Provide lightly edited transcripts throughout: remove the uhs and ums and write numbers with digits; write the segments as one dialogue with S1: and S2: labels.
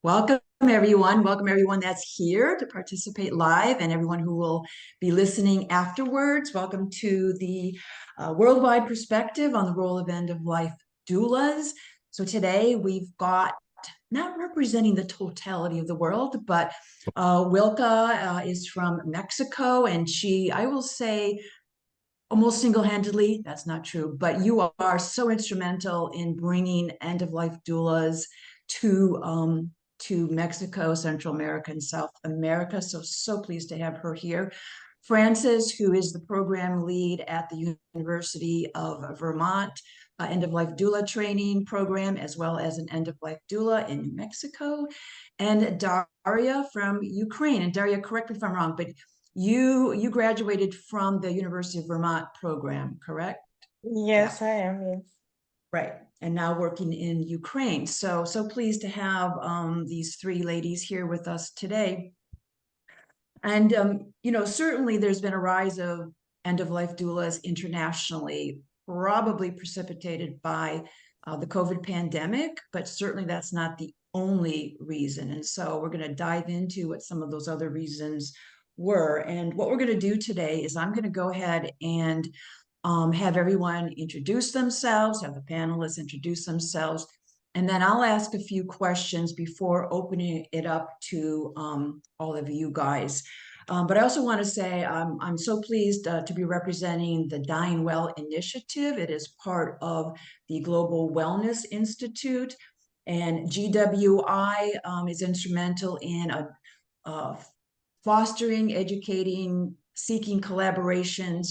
S1: Welcome, everyone. Welcome, everyone that's here to participate live and everyone who will be listening afterwards. Welcome to the worldwide perspective on the role of end-of-life doulas. So today we've got, not representing the totality of the world, but Wilka is from Mexico, and she, I will say, almost single-handedly, that's not true, but you are so instrumental in bringing end-of-life doulas to Mexico, Central America, and South America. So pleased to have her here. Frances, who is the program lead at the University of Vermont end-of-life doula training program, as well as an end-of-life doula in New Mexico, and Daria from Ukraine. And Daria, correct me if I'm wrong, but you graduated from the University of Vermont program, correct?
S2: Yes, I am. Yes.
S1: Right. And now working in Ukraine. So pleased to have these three ladies here with us today. And, certainly there's been a rise of end-of-life doulas internationally, probably precipitated by the COVID pandemic, but certainly that's not the only reason. And so we're going to dive into what some of those other reasons were. And what we're going to do today is I'm going to go ahead and have everyone introduce themselves, have the panelists introduce themselves, and then I'll ask a few questions before opening it up to all of you guys. But I also want to say I'm so pleased to be representing the Dying Well initiative. It is part of the Global Wellness Institute, and GWI is instrumental in fostering, educating, seeking collaborations,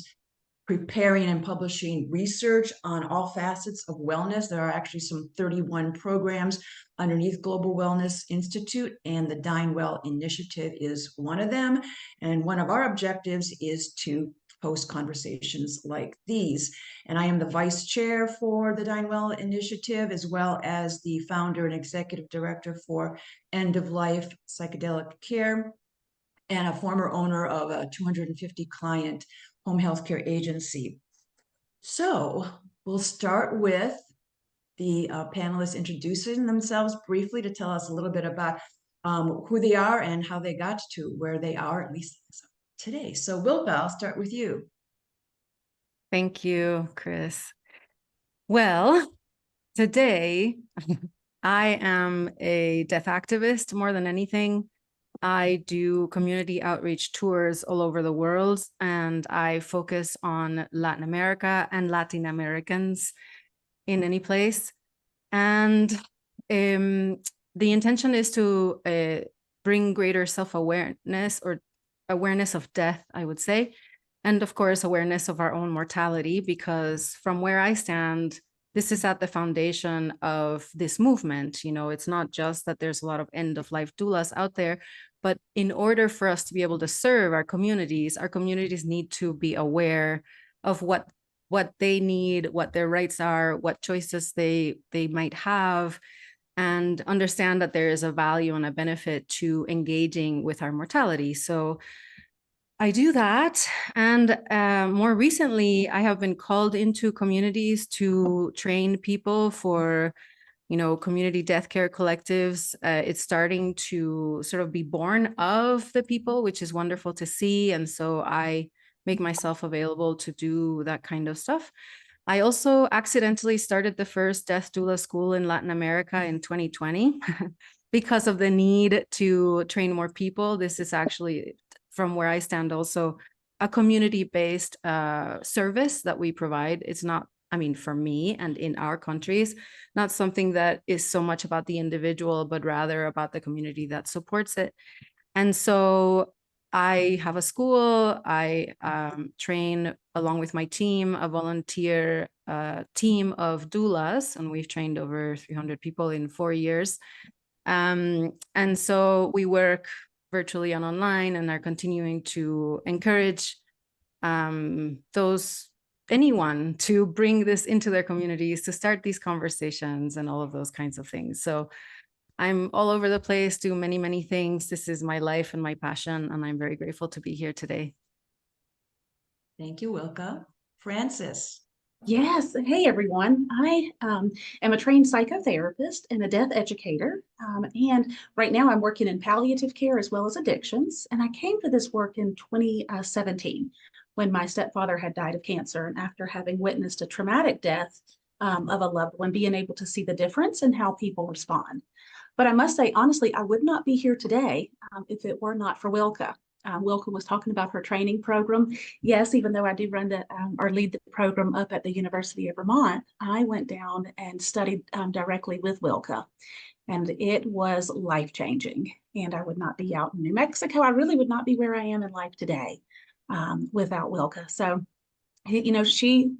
S1: preparing and publishing research on all facets of wellness. There are actually some 31 programs underneath Global Wellness Institute, and the Dying Well initiative is one of them. And one of our objectives is to host conversations like these. And I am the vice chair for the Dying Well initiative, as well as the founder and executive director for End of Life Psychedelic Care, and a former owner of a 250 client home healthcare agency. So we'll start with the panelists introducing themselves briefly to tell us a little bit about who they are and how they got to where they are, at least today. So Wilka, I'll start with you.
S3: Thank you, Chris. Well, today I am a death activist more than anything. I do community outreach tours all over the world, and I focus on Latin America and Latin Americans in any place. And the intention is to bring greater self-awareness, or awareness of death, I would say, and of course, awareness of our own mortality, because from where I stand, this is at the foundation of this movement. You know, it's not just that there's a lot of end-of-life doulas out there, but in order for us to be able to serve our communities need to be aware of what they need, what their rights are, what choices they might have, and understand that there is a value and a benefit to engaging with our mortality. So I do that. And more recently, I have been called into communities to train people for, community death care collectives. It's starting to sort of be born of the people, which is wonderful to see. And so I make myself available to do that kind of stuff. I also accidentally started the first death doula school in Latin America in 2020 because of the need to train more people. This is actually, from where I stand, also a community-based service that we provide. It's not, for me and in our countries, not something that is so much about the individual, but rather about the community that supports it. And so I have a school. I train along with my team, a volunteer team of doulas, and we've trained over 300 people in 4 years. And so we work virtually and online, and are continuing to encourage anyone to bring this into their communities, to start these conversations and all of those kinds of things. So I'm all over the place, do many, many things. This is my life and my passion, and I'm very grateful to be here today.
S1: Thank you, Wilka. Frances.
S4: Yes. Hey, everyone. I am a trained psychotherapist and a death educator. And right now I'm working in palliative care as well as addictions. And I came to this work in 2017 when my stepfather had died of cancer. And after having witnessed a traumatic death of a loved one, being able to see the difference in how people respond. But I must say, honestly, I would not be here today if it were not for Wilka. Wilka was talking about her training program. Yes, even though I do run the or lead the program up at the University of Vermont, I went down and studied directly with Wilka, and it was life changing. And I would not be out in New Mexico. I really would not be where I am in life today without Wilka. So, she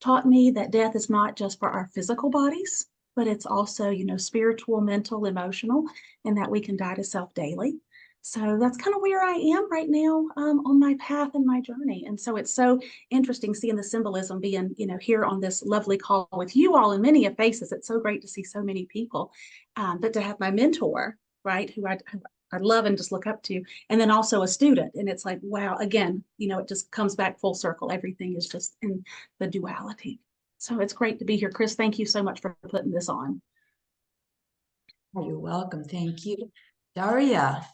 S4: taught me that death is not just for our physical bodies, but it's also, spiritual, mental, emotional, and that we can die to self daily. So that's kind of where I am right now on my path and my journey. And so it's so interesting seeing the symbolism being, here on this lovely call with you all and many of faces. It's so great to see so many people. But to have my mentor, right, who I love and just look up to, and then also a student. And it's like, wow, again, it just comes back full circle. Everything is just in the duality. So it's great to be here. Chris, thank you so much for putting this on.
S1: Oh, you're welcome. Thank you. Daria.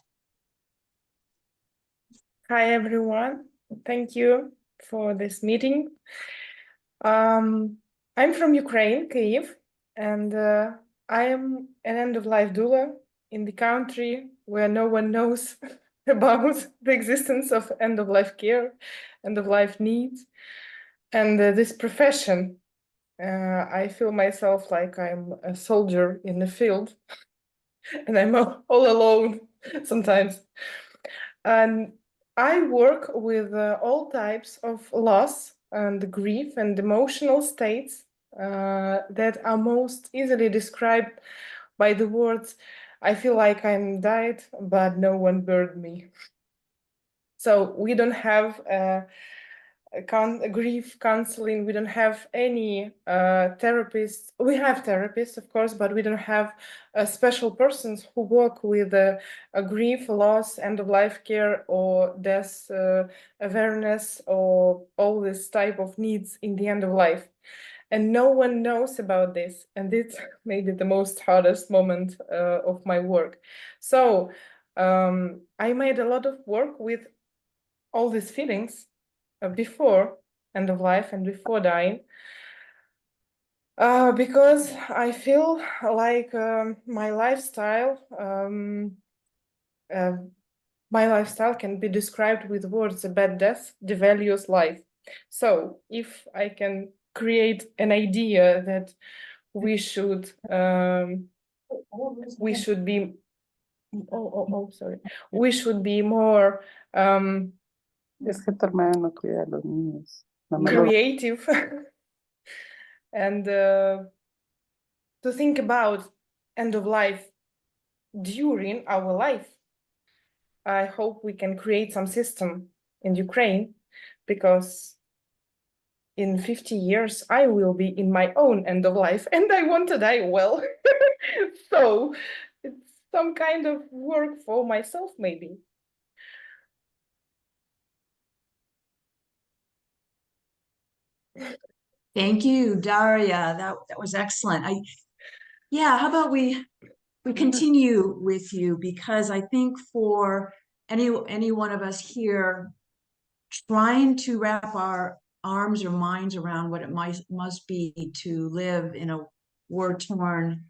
S2: Hi, everyone. Thank you for this meeting. I'm from Ukraine, Kyiv, and I am an end-of-life doula in the country where no one knows about the existence of end-of-life care, end-of-life needs, and this profession. I feel myself like I'm a soldier in the field, and I'm all alone sometimes. And I work with all types of loss and grief and emotional states that are most easily described by the words, I feel like I'm died, but no one buried me. So we don't have grief counseling. We don't have any therapists. We have therapists, of course, but we don't have special persons who work with a grief, loss, end-of-life care, or death awareness, or all this type of needs in the end of life. And no one knows about this. And it's maybe the most hardest moment of my work. So I made a lot of work with all these feelings before end of life and before dying, because I feel like my lifestyle can be described with words: a bad death devalues life. So if I can create an idea that we should be we should be more creative and to think about end of life during our life. I hope we can create some system in Ukraine, because in 50 years I will be in my own end of life and I want to die well. So it's some kind of work for myself, maybe.
S1: Thank you, Daria. That was excellent. How about we continue with you, because I think for any one of us here trying to wrap our arms or minds around what it must be to live in a war-torn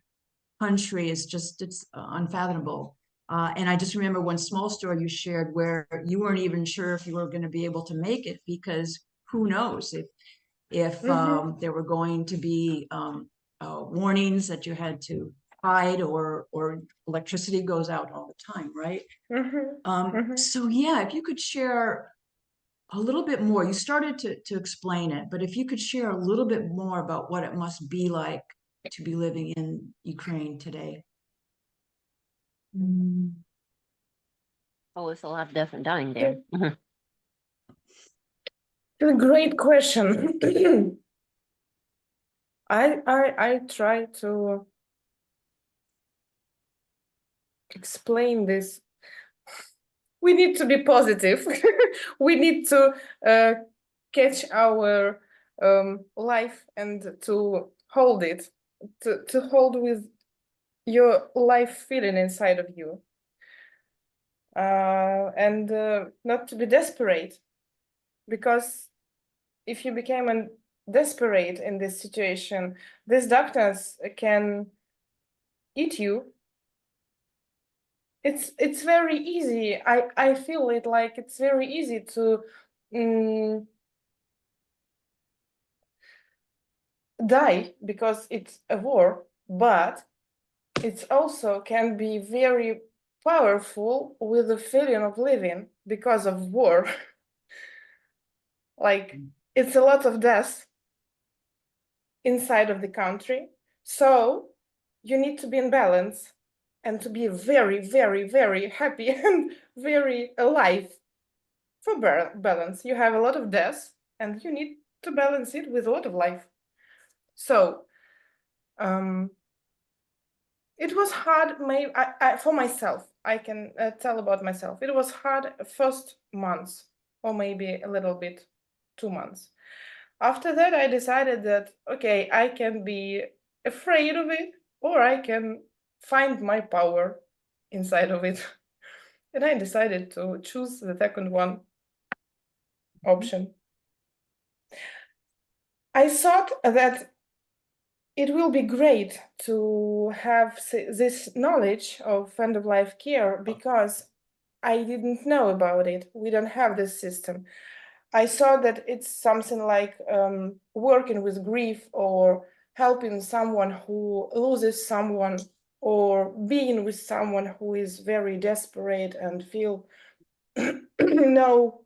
S1: country is just, it's unfathomable. And I just remember one small story you shared where you weren't even sure if you were going to be able to make it, because who knows if there were going to be warnings that you had to hide, or electricity goes out all the time, right? So yeah, if you could share a little bit more. You started to explain it, but if you could share a little bit more about what it must be like to be living in Ukraine today.
S5: Oh, it's a lot of death and dying there.
S2: A great question. I try to explain this. We need to be positive. We need to catch our life and to hold it, to hold with your life feeling inside of you, and not to be desperate, because if you became desperate in this situation, this darkness can eat you. It's very easy. I feel it like it's very easy to die because it's a war, but it's also can be very powerful with the feeling of living because of war. Like it's a lot of death inside of the country, so you need to be in balance and to be very, very, very happy and very alive. For balance, you have a lot of death and you need to balance it with a lot of life. So it was hard. Maybe for myself, I can tell about myself. It was hard first months, or maybe a little bit 2 months. After that, I decided that, okay, I can be afraid of it, or I can find my power inside of it. And I decided to choose the second one option. I thought that it will be great to have this knowledge of end-of-life care because I didn't know about it. We don't have this system. I saw that it's something like working with grief or helping someone who loses someone or being with someone who is very desperate and feel no,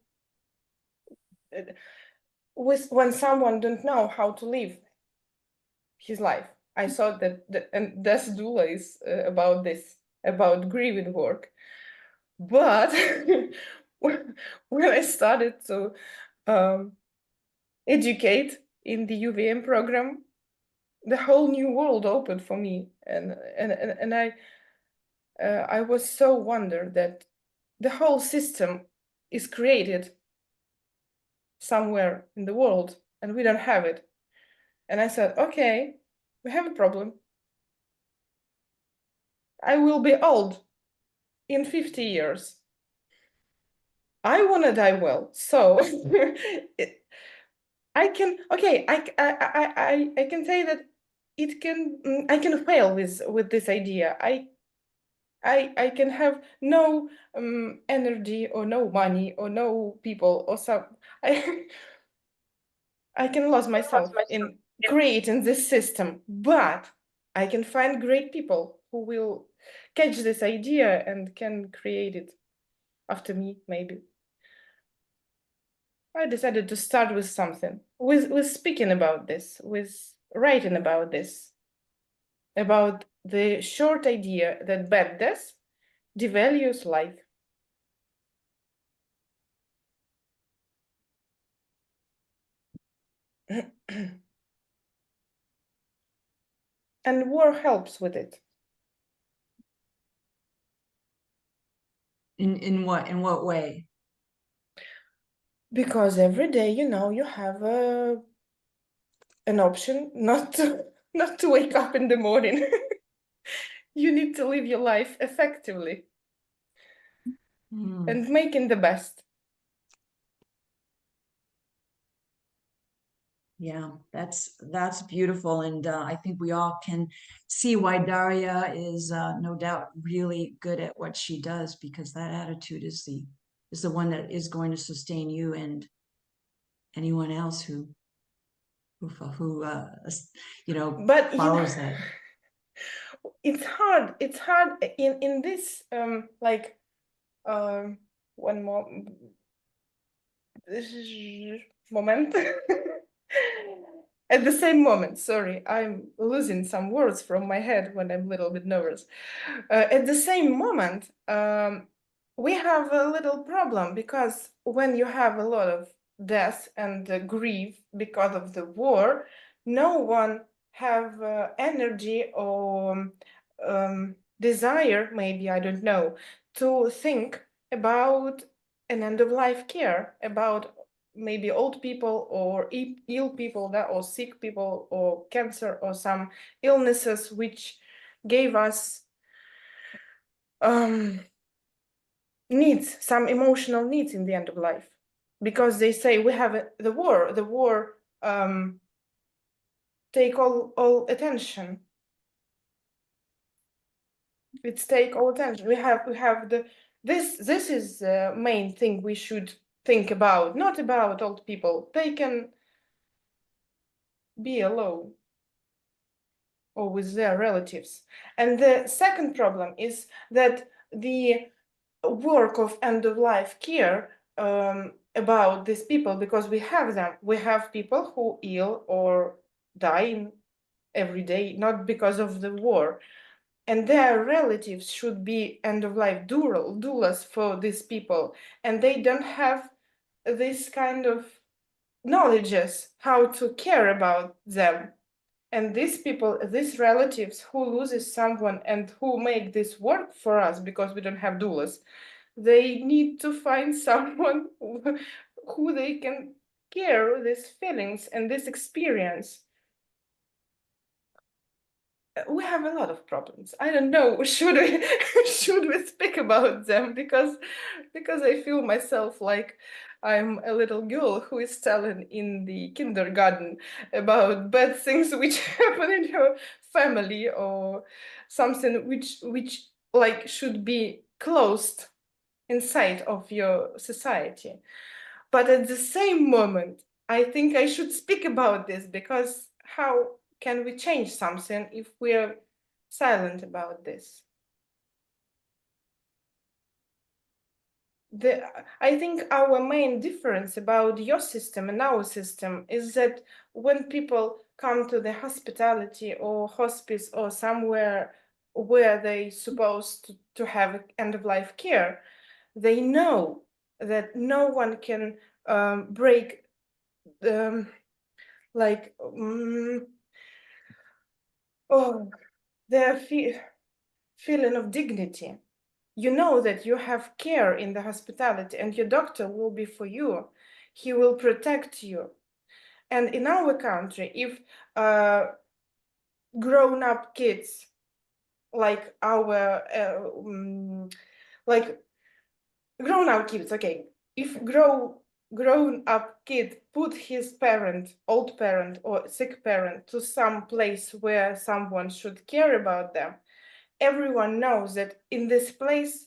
S2: when someone don't know how to live his life. I thought that and Death Doula is about this, about grieving work. But when I started to educate in the UVM program, the whole new world opened for me, and I was so wondered that the whole system is created somewhere in the world and we don't have it. And I said, okay, we have a problem. I will be old in 50 years. I want to die well, so I can, okay, I can say that it can, I can fail with this idea. I can have no energy or no money or no people or some, I can lose myself in creating this system, but I can find great people who will catch this idea and can create it after me, maybe. I decided to start with something, with speaking about this, with writing about this, about the short idea that bad death devalues life. And war helps with it.
S1: In what way?
S2: Because every day, you know, you have an option not to wake up in the morning. You need to live your life effectively and making the best.
S1: Yeah, that's beautiful, and I think we all can see why Daria is no doubt really good at what she does, because that attitude is the one that is going to sustain you and anyone else who you know,
S2: But
S1: follows that.
S2: It's hard. It's hard in this like one more moment. At the same moment, sorry, I'm losing some words from my head when I'm a little bit nervous. At the same moment, we have a little problem, because when you have a lot of death and grief because of the war, no one have energy or desire, maybe, I don't know, to think about an end-of-life care, about maybe old people or ill people or sick people or cancer or some illnesses which gave us needs, some emotional needs in the end of life, because they say we have the war take all attention. It's take all attention. We have this is the main thing we should think about, not about old people. They can be alone or with their relatives. And the second problem is that the work of end-of-life care about these people, because we have them. We have people who ill or die every day, not because of the war. And their relatives should be end-of-life doulas for these people. And they don't have this kind of knowledges how to care about them. And these people, these relatives who loses someone and who make this work for us because we don't have doulas, they need to find someone who they can care these feelings and this experience. We have a lot of problems. I don't know, should we should we speak about them, because I feel myself like I'm a little girl who is telling in the kindergarten about bad things which happen in her family, or something which like should be closed inside of your society. But at the same moment, I think I should speak about this, because how can we change something if we're silent about this? I think our main difference about your system and our system is that when people come to the hospitality or hospice or somewhere where they supposed to have end-of-life care, they know that no one can break their feeling of dignity. You know that you have care in the hospitality and your doctor will be for you. He will protect you. And in our country, if grown-up kids like our like grown-up kids, okay, if grown-up kid put his parent, old parent or sick parent to some place where someone should care about them, everyone knows that in this place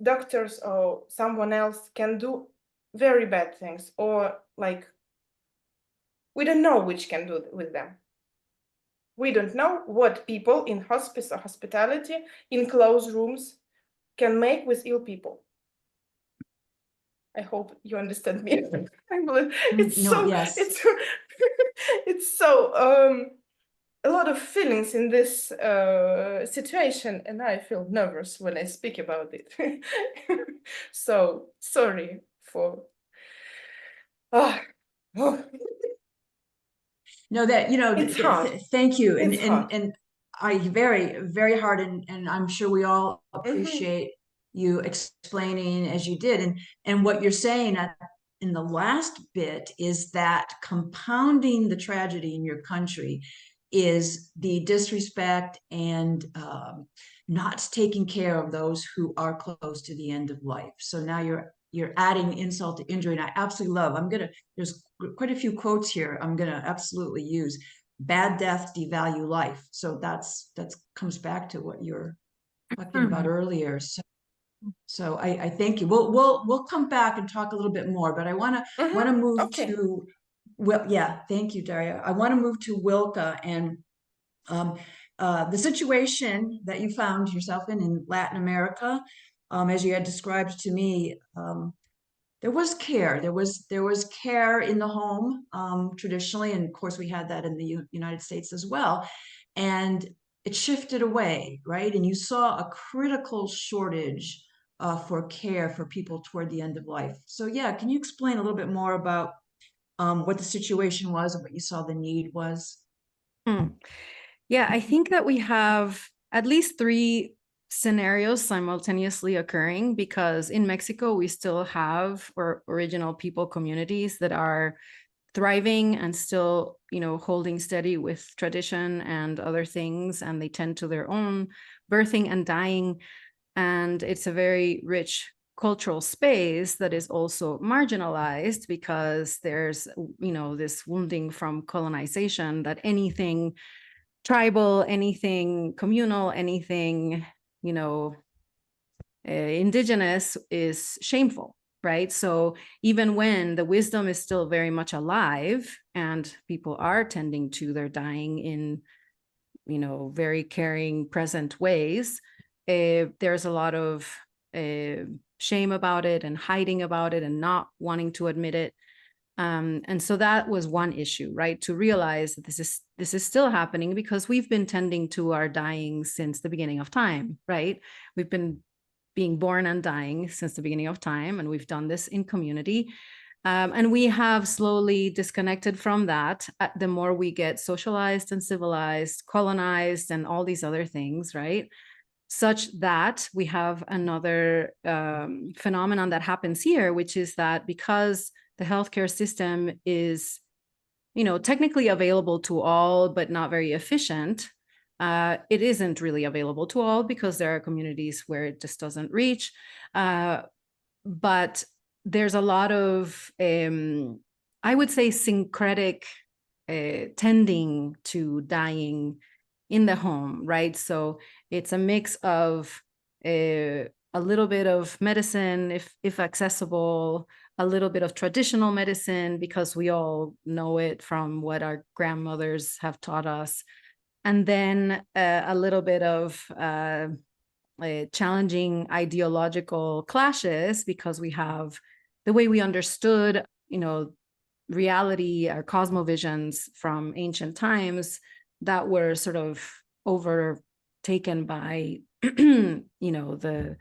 S2: doctors or someone else can do very bad things, or like we don't know which can do with them. We don't know what people in hospice or hospitality in closed rooms can make with ill people. I hope you understand me. It's
S1: No,
S2: so
S1: yes.
S2: it's so a lot of feelings in this situation, and I feel nervous when I speak about it. So sorry for. Oh.
S1: No, that,
S2: It's hard.
S1: thank you.
S2: It's hard.
S1: And I very, very hard. And I'm sure we all appreciate you explaining as you did. And what you're saying in the last bit is that compounding the tragedy in your country is the disrespect and not taking care of those who are close to the end of life. So now you're adding insult to injury, and I absolutely love. There's quite a few quotes here I'm gonna absolutely use. Bad deaths devalue life. So that comes back to what you're talking about earlier. So I thank you. We'll come back and talk a little bit more, but I want to move to, well, yeah, thank you, Daria. I want to move to Wilka and the situation that you found yourself in Latin America, as you had described to me. There was care. There was care in the home traditionally, and of course we had that in the United States as well. And it shifted away, right? And you saw a critical shortage for care for people toward the end of life. So yeah, can you explain a little bit more about what the situation was and what you saw the need was?
S3: Yeah, I think that we have at least three scenarios simultaneously occurring, because in Mexico, we still have original people communities that are thriving and still, holding steady with tradition and other things, and they tend to their own birthing and dying. And it's a very rich cultural space that is also marginalized, because there's, this wounding from colonization, that anything tribal, anything communal, anything, indigenous is shameful, right? So even when the wisdom is still very much alive and people are tending to their dying in, very caring, present ways, there's a lot of shame about it and hiding about it and not wanting to admit it. And so that was one issue, right? To realize that this is still happening, because we've been tending to our dying since the beginning of time, right? We've been being born and dying since the beginning of time, and we've done this in community. And we have slowly disconnected from that the more we get socialized and civilized, colonized, and all these other things, right? Such that we have another phenomenon that happens here, which is that because the healthcare system is, technically available to all, but not very efficient, it isn't really available to all, because there are communities where it just doesn't reach. But there's a lot of, I would say, syncretic tending to dying in the home, right? So it's a mix of a little bit of medicine, if accessible, a little bit of traditional medicine, because we all know it from what our grandmothers have taught us, and then a little bit of challenging ideological clashes, because we have the way we understood, reality, our cosmovisions from ancient times that were sort of overtaken by, the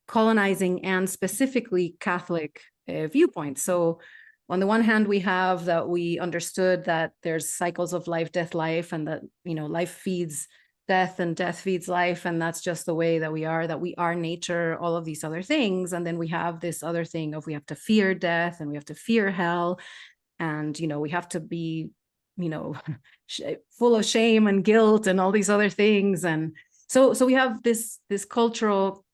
S3: colonizing and specifically Catholic viewpoints. So on the one hand, we have that we understood that there's cycles of life, death, life, and that, life feeds death and death feeds life. And that's just the way that we are nature, all of these other things. And then we have this other thing of we have to fear death and we have to fear hell. And, we have to be, full of shame and guilt and all these other things. And so we have this cultural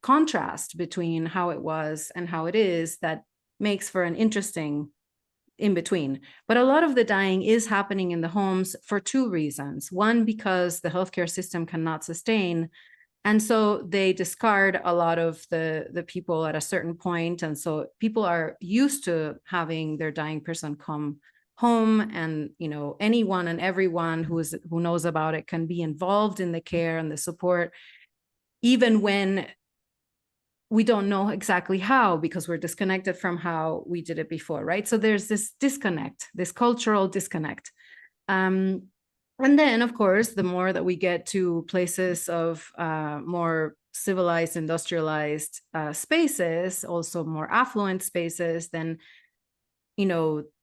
S3: contrast between how it was and how it is that makes for an interesting in between. But a lot of the dying is happening in the homes for two reasons. One, because the healthcare system cannot sustain, and so they discard a lot of the people at a certain point. And so people are used to having their dying person come home, and anyone and everyone who knows about it can be involved in the care and the support, even when we don't know exactly how, because we're disconnected from how we did it before, right? So there's this disconnect, this cultural disconnect. And then, of course, the more that we get to places of more civilized, industrialized spaces, also more affluent spaces, then,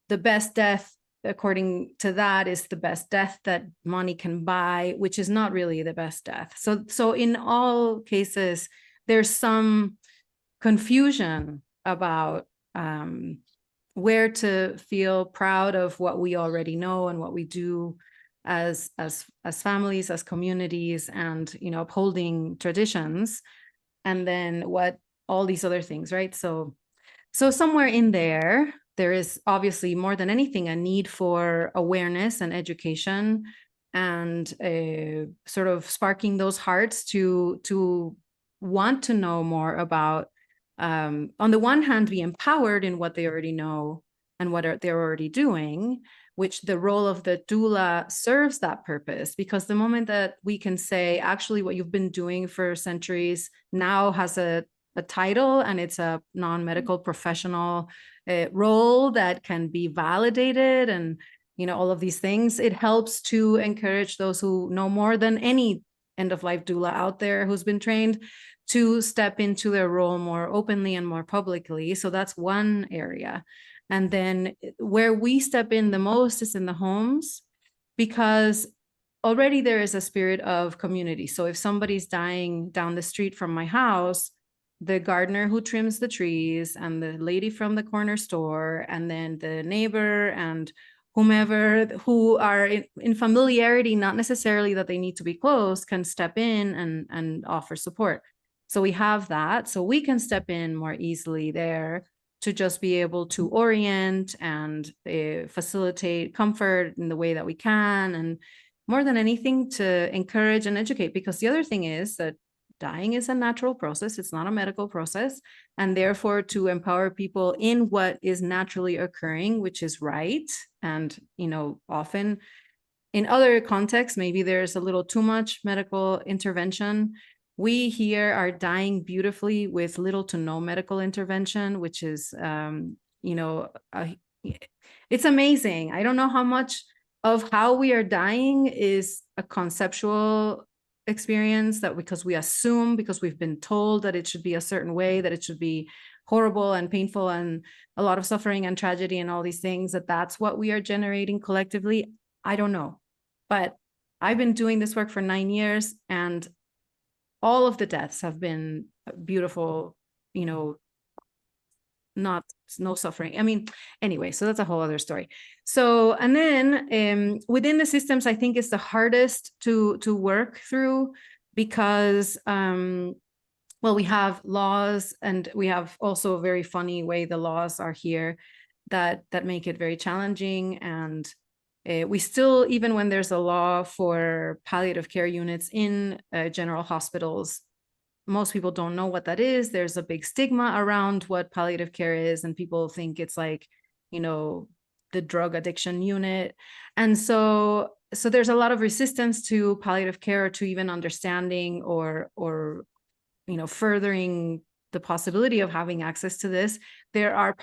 S3: the best death, according to that, is the best death that money can buy, which is not really the best death. So in all cases, there's some confusion about where to feel proud of what we already know and what we do as families, as communities, and upholding traditions, and then what all these other things, right? So somewhere in there is obviously, more than anything, a need for awareness and education, and sort of sparking those hearts to want to know more about, on the one hand, be empowered in what they already know and what they're already doing, which the role of the doula serves that purpose. Because the moment that we can say, actually, what you've been doing for centuries now has a title, and it's a non-medical professional role that can be validated, and all of these things, it helps to encourage those who know more than any end-of-life doula out there who's been trained to step into their role more openly and more publicly. So that's one area. And then where we step in the most is in the homes, because already there is a spirit of community. So if somebody's dying down the street from my house, the gardener who trims the trees and the lady from the corner store and then the neighbor and whomever who are in familiarity, not necessarily that they need to be close, can step in and offer support. So we have that. So we can step in more easily there to just be able to orient and facilitate comfort in the way that we can. And more than anything, to encourage and educate, because the other thing is that dying is a natural process. It's not a medical process. And therefore to empower people in what is naturally occurring, which is right. And, you know, often in other contexts, maybe there's a little too much medical intervention. We here are dying beautifully with little to no medical intervention, which is, you know, it's amazing. I don't know how much of how we are dying is a conceptual experience, that because we assume, because we've been told that it should be a certain way, that it should be horrible and painful and a lot of suffering and tragedy and all these things, that's what we are generating collectively. I don't know. But I've been doing this work for 9 years, and all of the deaths have been beautiful, you know, no suffering. I mean, anyway, so that's a whole other story. So, and then within the systems, I think it's the hardest to work through because, well, we have laws, and we have also a very funny way the laws are here that make it very challenging. And we still, even when there's a law for palliative care units in general hospitals, most people don't know what that is. There's a big stigma around what palliative care is, and people think it's like, you know, the drug addiction unit. And so there's a lot of resistance to palliative care, to even understanding or you know, furthering the possibility of having access to this. There are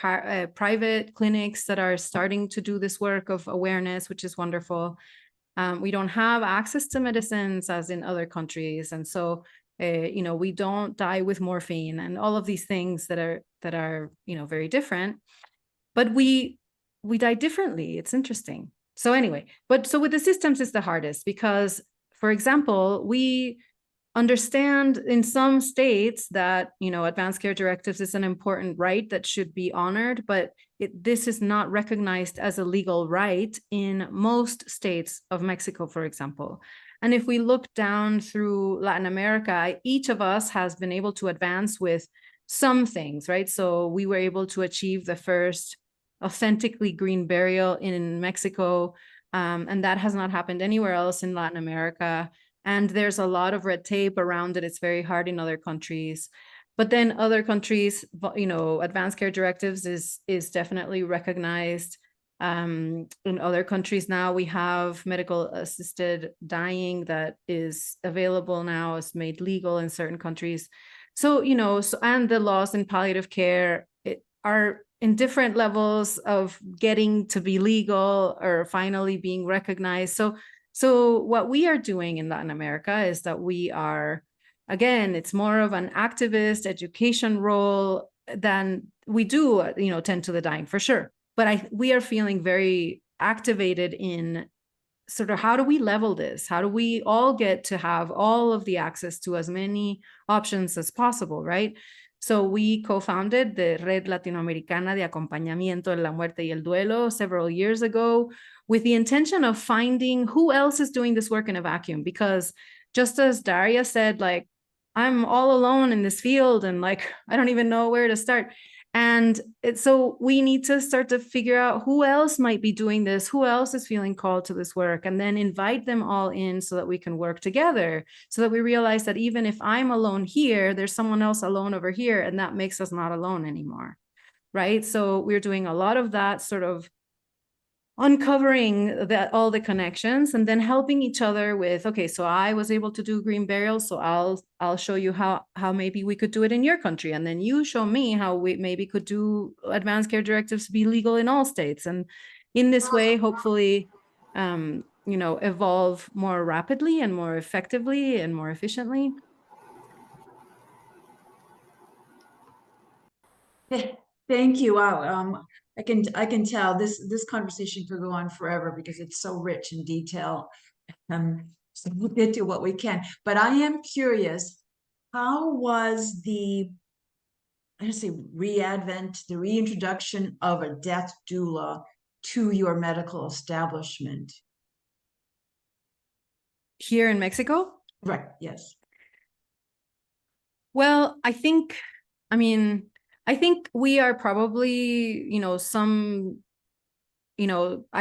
S3: private clinics that are starting to do this work of awareness, which is wonderful. We don't have access to medicines as in other countries. And so, you know, we don't die with morphine and all of these things that are, you know, very different, but we die differently. It's interesting. So anyway, so with the systems, it's the hardest because, for example, we understand in some states that, you know, advanced care directives is an important right that should be honored, but this is not recognized as a legal right in most states of Mexico, for example. And if we look down through Latin America, each of us has been able to advance with some things, right? So we were able to achieve the first authentically green burial in Mexico, and that has not happened anywhere else in Latin America. And there's a lot of red tape around it. It's very hard in other countries. But then other countries, you know, advanced care directives is definitely recognized. In other countries now, we have medical assisted dying that is available now, is made legal in certain countries. So, you know, and the laws in palliative care are in different levels of getting to be legal or finally being recognized. So what we are doing in Latin America is that we are, again, it's more of an activist education role than we do, you know, tend to the dying for sure. But we are feeling very activated in sort of how do we level this? How do we all get to have all of the access to as many options as possible, right? So we co-founded the Red Latinoamericana de Acompañamiento en la Muerte y el Duelo several years ago with the intention of finding who else is doing this work in a vacuum. Because just as Daria said, like, I'm all alone in this field and like, I don't even know where to start. And so we need to start to figure out who else might be doing this, who else is feeling called to this work, and then invite them all in so that we can work together, so that we realize that even if I'm alone here, there's someone else alone over here, and that makes us not alone anymore, right? So we're doing a lot of that, sort of uncovering all the connections, and then helping each other with, okay, so I was able to do green burials, so I'll show you how maybe we could do it in your country, and then you show me how we maybe could do advanced care directives to be legal in all states, and in this way, hopefully, you know, evolve more rapidly and more effectively and more efficiently.
S1: Thank you. Wow. I can tell this conversation could go on forever because it's so rich in detail. So we'll get to what we can, but I am curious, how was the, I don't say the reintroduction of a death doula to your medical establishment?
S3: Here in Mexico?
S1: Right, yes.
S3: Well, I think we are probably, I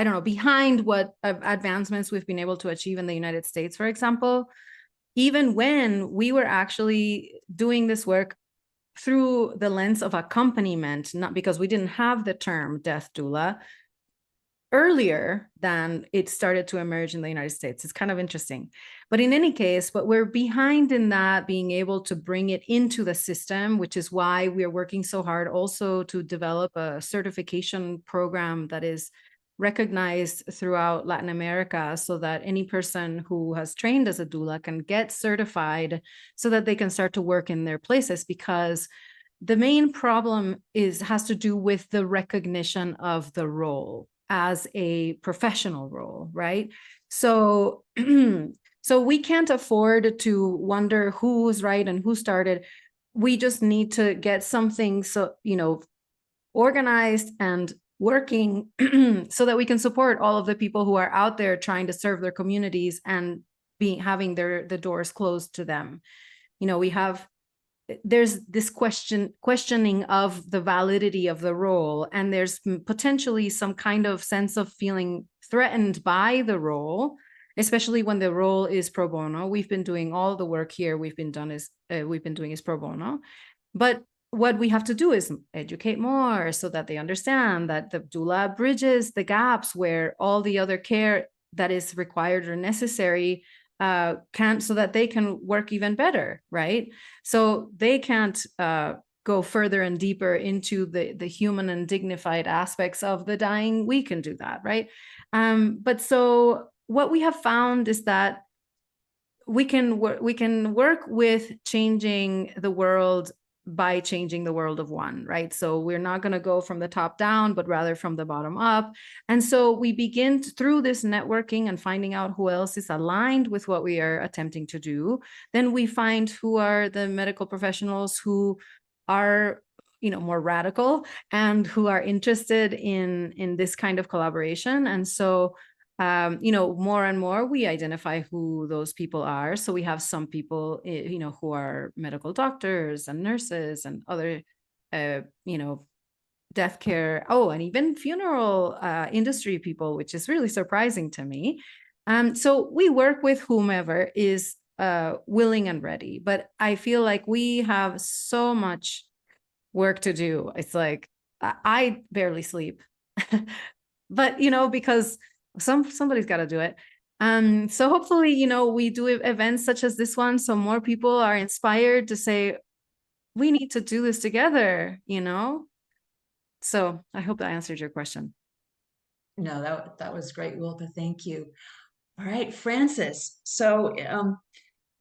S3: don't know, behind what advancements we've been able to achieve in the United States, for example, even when we were actually doing this work through the lens of accompaniment, not because we didn't have the term death doula earlier than it started to emerge in the United States. It's kind of interesting. But in any case, but we're behind in that, being able to bring it into the system, which is why we are working so hard also to develop a certification program that is recognized throughout Latin America, so that any person who has trained as a doula can get certified so that they can start to work in their places. Because the main problem has to do with the recognition of the role as a professional role, right? So, so we can't afford to wonder who's right and who started. We just need to get something, so, organized and working so that we can support all of the people who are out there trying to serve their communities and having the doors closed to them. There's this questioning of the validity of the role, and there's potentially some kind of sense of feeling threatened by the role, especially when the role is pro bono. We've been doing all the work here. We've been doing is pro bono, but what we have to do is educate more so that they understand that the doula bridges the gaps where all the other care that is required or necessary so that they can work even better, right? So they can't go further and deeper into the human and dignified aspects of the dying. We can do that, right? But so what we have found is that we can work with changing the world by changing the world of one, right? So we're not going to go from the top down, but rather from the bottom up. And so we begin through this networking and finding out who else is aligned with what we are attempting to do. Then we find who are the medical professionals who are, more radical and who are interested in this kind of collaboration. And so more and more we identify who those people are. So we have some people, who are medical doctors and nurses and other, death care, and even funeral industry people, which is really surprising to me. So we work with whomever is willing and ready, but I feel like we have so much work to do. It's like, I barely sleep, but, because somebody's got to do it. So hopefully, we do events such as this one, so more people are inspired to say, we need to do this together, So I hope that answered your question.
S1: No, that was great, Wilka. Thank you. All right, Francis. So,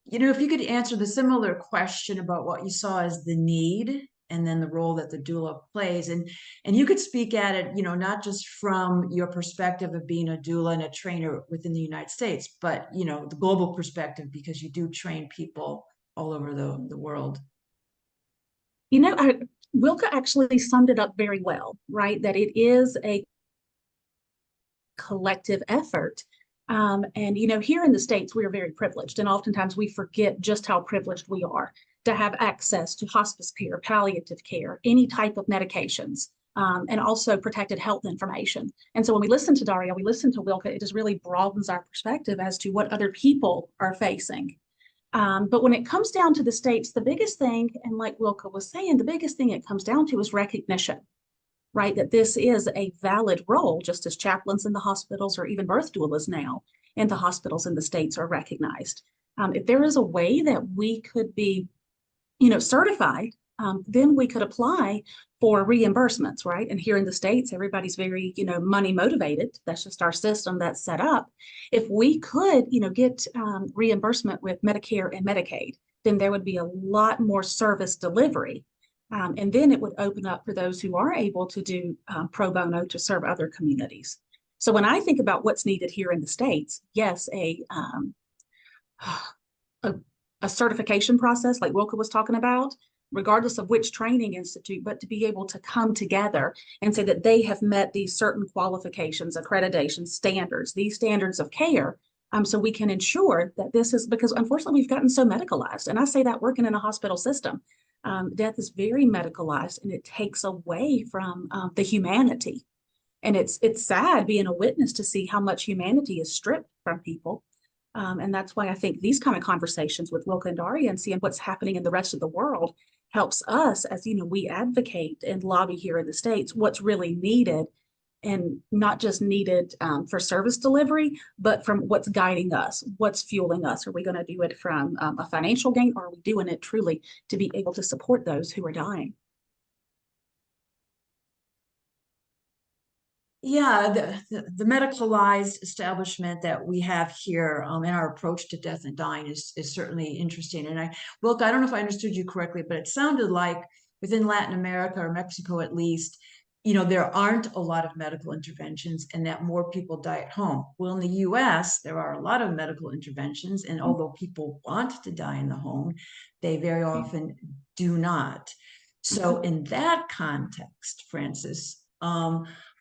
S1: if you could answer the similar question about what you saw as the need and then the role that the doula plays, and you could speak at it, not just from your perspective of being a doula and a trainer within the United States, but, the global perspective, because you do train people all over the world.
S4: Wilka actually summed it up very well, right? That it is a collective effort. And here in the States, we are very privileged, and oftentimes we forget just how privileged we are to have access to hospice care, palliative care, any type of medications, and also protected health information. And so when we listen to Daria, we listen to Wilka, it just really broadens our perspective as to what other people are facing. But when it comes down to the States, the biggest thing, and like Wilka was saying, the biggest thing it comes down to is recognition, right? That this is a valid role, just as chaplains in the hospitals or even birth doulas now in the hospitals in the States are recognized. If there is a way that we could be, certified, then we could apply for reimbursements, right? And here in the States, everybody's very, money motivated. That's just our system that's set up. If we could, get reimbursement with Medicare and Medicaid, then there would be a lot more service delivery. And then it would open up for those who are able to do pro bono to serve other communities. So when I think about what's needed here in the States, yes, a, a certification process like Wilka was talking about, regardless of which training institute, but to be able to come together and say that they have met these certain qualifications, accreditation standards, these standards of care. So we can ensure that this is, because unfortunately we've gotten so medicalized. And I say that working in a hospital system, death is very medicalized and it takes away from the humanity. And it's sad being a witness to see how much humanity is stripped from people. And that's why I think these kind of conversations with Wilka and Daria and seeing what's happening in the rest of the world helps us as, we advocate and lobby here in the States what's really needed, and not just needed for service delivery, but from what's guiding us, what's fueling us. Are we going to do it from a financial gain, or are we doing it truly to be able to support those who are dying?
S1: Yeah, the medicalized establishment that we have here in our approach to death and dying is certainly interesting. And Wilka, I don't know if I understood you correctly, but it sounded like within Latin America or Mexico at least, there aren't a lot of medical interventions and that more people die at home. Well, in the US, there are a lot of medical interventions, and although people want to die in the home, they very often do not. So in that context, Frances,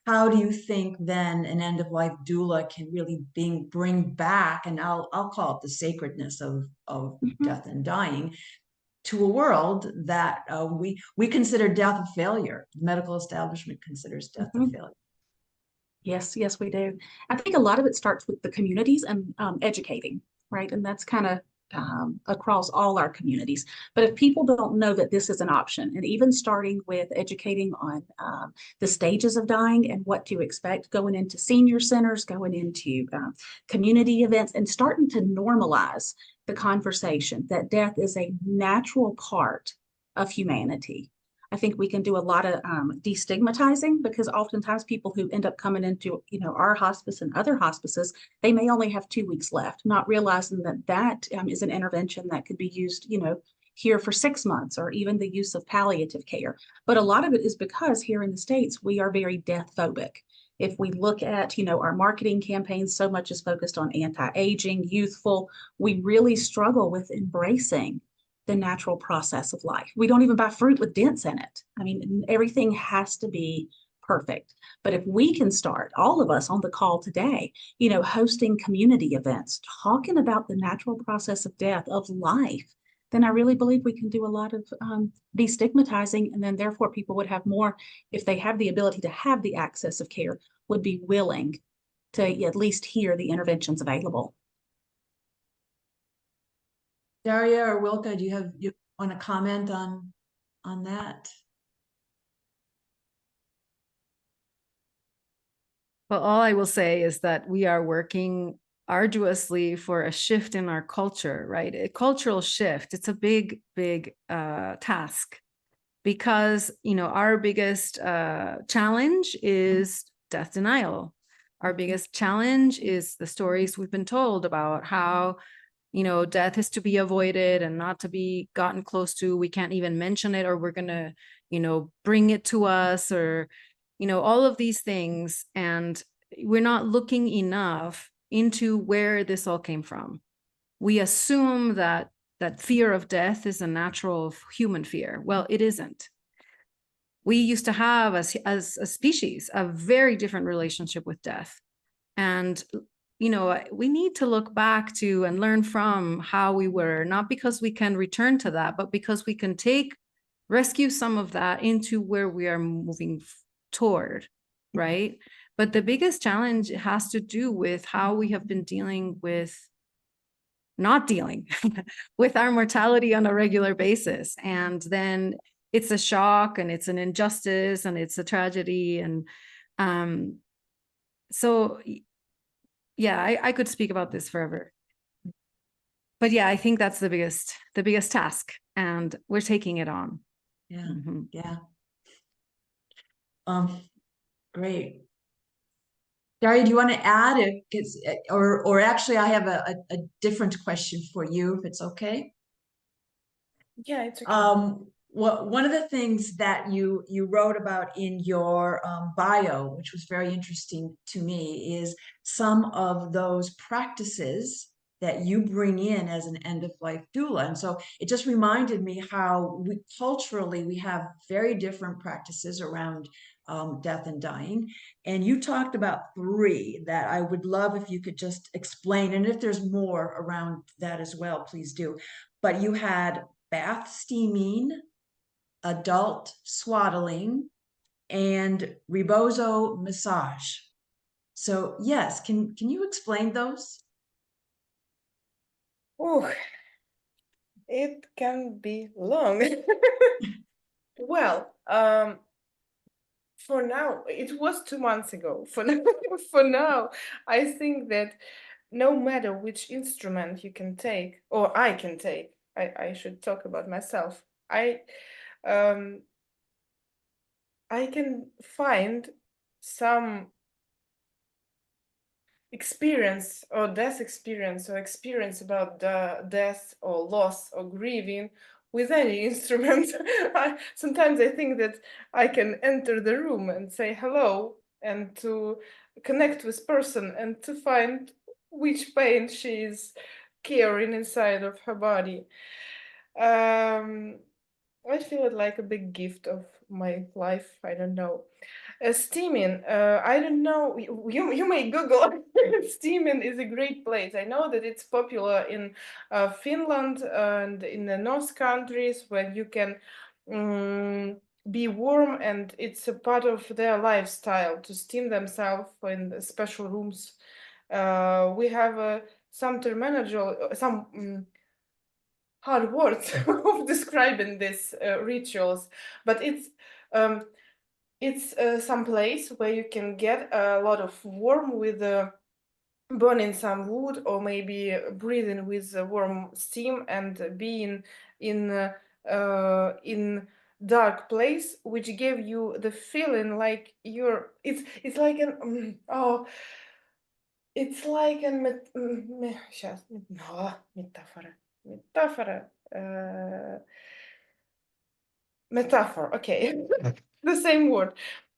S1: how do you think then an end-of-life doula can really bring back, and I'll call it the sacredness of death and dying, to a world that we consider death a failure? The medical establishment considers death a failure.
S4: Yes, we do. I think a lot of it starts with the communities and educating, right? And that's kind of across all our communities. But if people don't know that this is an option, and even starting with educating on the stages of dying and what to expect, going into senior centers, going into community events, and starting to normalize the conversation that death is a natural part of humanity. I think we can do a lot of destigmatizing, because oftentimes people who end up coming into, our hospice and other hospices, they may only have 2 weeks left, not realizing that is an intervention that could be used, here for 6 months, or even the use of palliative care. But a lot of it is because here in the States, we are very death phobic. If we look at, our marketing campaigns, so much is focused on anti-aging, youthful. We really struggle with embracing the natural process of life. We don't even buy fruit with dents in it. I mean, everything has to be perfect. But if we can start, all of us on the call today, hosting community events, talking about the natural process of death, of life, then I really believe we can do a lot of destigmatizing, and then therefore people would have more, if they have the ability to have the access of care, would be willing to at least hear the interventions available.
S1: Daria or Wilka, do you want to comment on that?
S3: Well, all I will say is that we are working arduously for a shift in our culture, right? A cultural shift. It's a big, big task, because, our biggest challenge is death denial. Our biggest challenge is the stories we've been told about how, death is to be avoided and not to be gotten close to. We can't even mention it, or we're going to, bring it to us, or, all of these things. And we're not looking enough into where this all came from. We assume that fear of death is a natural human fear. Well, it isn't. We used to have, as a species, a very different relationship with death. And we need to look back to and learn from how we were, not because we can return to that, but because we can rescue some of that into where we are moving toward, right? But the biggest challenge has to do with how we have been not dealing with our mortality on a regular basis. And then it's a shock, and it's an injustice, and it's a tragedy. And so yeah, I could speak about this forever. But yeah, I think that's the biggest task, and we're taking it on.
S1: Yeah,
S3: Mm-hmm.
S1: yeah. Great. Daria, do you want to add it? Or actually, I have a different question for you, if it's okay.
S2: Yeah, it's okay.
S1: Well, one of the things that you wrote about in your bio, which was very interesting to me, is some of those practices that you bring in as an end-of-life doula. And so it just reminded me how we culturally we have very different practices around death and dying. And you talked about three that I would love if you could just explain. And if there's more around that as well, please do. But you had bath steaming, adult swaddling, and rebozo massage. So yes, can you explain those?
S2: Oh, it can be long. Well, for now, it was 2 months ago. For now, for now, I think that no matter which instrument you can take, or I can take, I should talk about myself. Um, I can find some experience or death experience or experience about the death or loss or grieving with any instrument. Sometimes I think that I can enter the room and say hello and to connect with person and to find which pain she is carrying inside of her body. I feel it like a big gift of my life. I don't know. Steaming, I don't know. You may Google. Steaming is a great place. I know that it's popular in Finland and in the North countries where you can be warm, and it's a part of their lifestyle to steam themselves in the special rooms. We have some terminology, some hard words of describing these rituals, but it's some place where you can get a lot of warm with burning some wood or maybe breathing with warm steam and being in dark place, which give you the feeling like it's like an it's like a сейчас, metaphor, okay. The same word.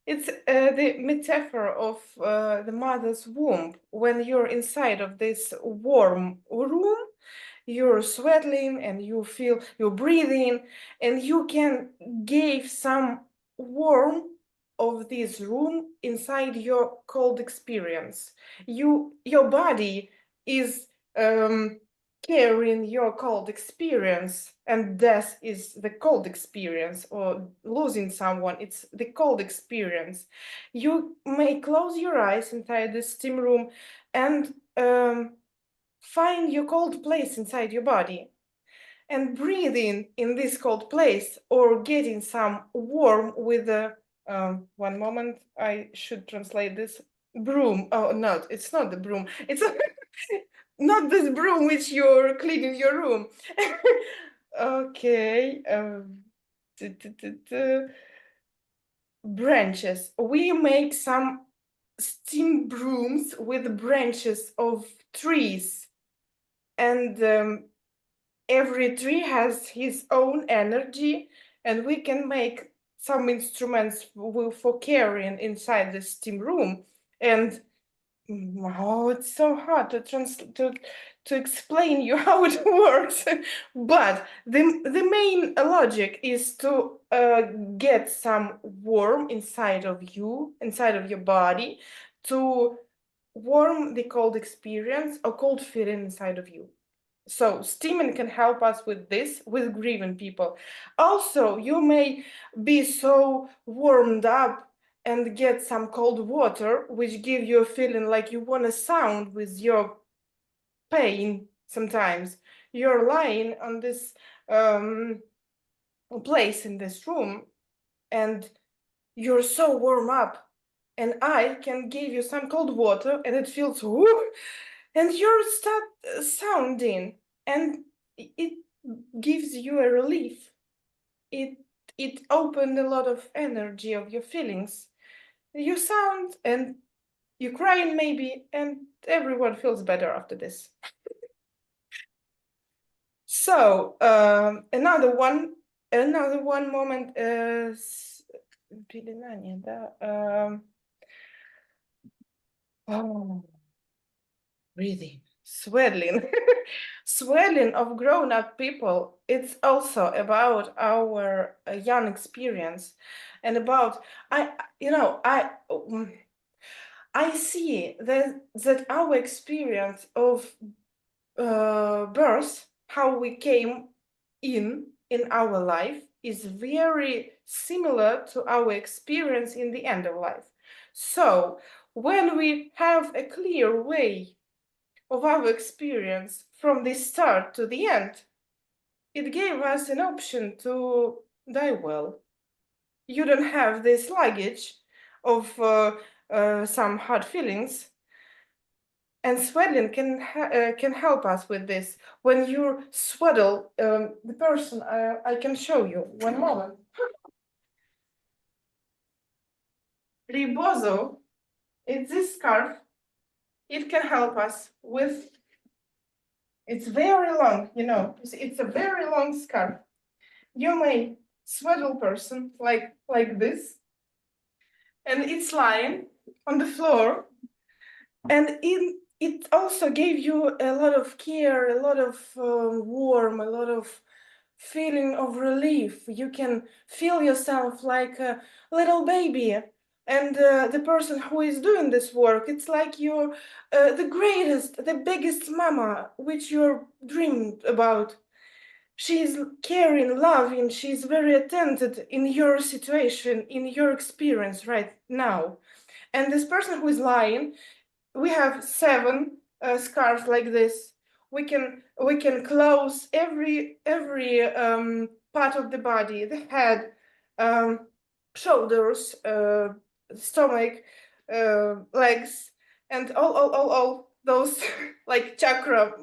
S2: It's the metaphor of the mother's womb. When you're inside of this warm room, you're sweating and you feel you're breathing, and you can give some warmth of this room inside your cold experience. Your body is carrying your cold experience, and death is the cold experience, or losing someone, it's the cold experience. You may close your eyes inside the steam room and find your cold place inside your body and breathing in this cold place, or getting some warm with a one moment, I should translate this. Broom. Oh no, it's not the broom, it's not this broom which you're cleaning your room. Okay. Branches. We make some steam brooms with branches of trees, and every tree has his own energy, and we can make some instruments for carrying inside the steam room. And oh, it's so hard to explain you how it works. But the main logic is to get some warm inside of you, inside of your body, to warm the cold experience or cold feeling inside of you. So steaming can help us with this, with grieving people. Also, you may be so warmed up and get some cold water, which give you a feeling like you want to sound with your pain. Sometimes you're lying on this place in this room, and you're so warm up, and I can give you some cold water, and it feels whoo, and you start sounding, and it gives you a relief. It opened a lot of energy of your feelings. You sound and you crying maybe, and everyone feels better after this. So another one another one moment is пеленание, да? Oh, breathing, swelling. Swelling of grown-up people, it's also about our young experience and about I see that our experience of birth, how we came in our life, is very similar to our experience in the end of life. So when we have a clear way of our experience from the start to the end, it gave us an option to die well. You don't have this luggage of some hard feelings, and swelling can help us with this. When you swaddle the person, I can show you one moment. Ribozo, it's this scarf. It can help us with. It's very long, it's a very long scarf. You may swaddle person like this, and it's lying on the floor, and it also gave you a lot of care, a lot of warmth, a lot of feeling of relief. You can feel yourself like a little baby, and the person who is doing this work, it's like you're the greatest, the biggest mama which you're dreamed about. She's caring, loving, she's very attentive in your situation, in your experience right now. And this person who is lying, we have 7 scarves like this. We can close every part of the body, the head, shoulders, stomach, legs, and all those like chakra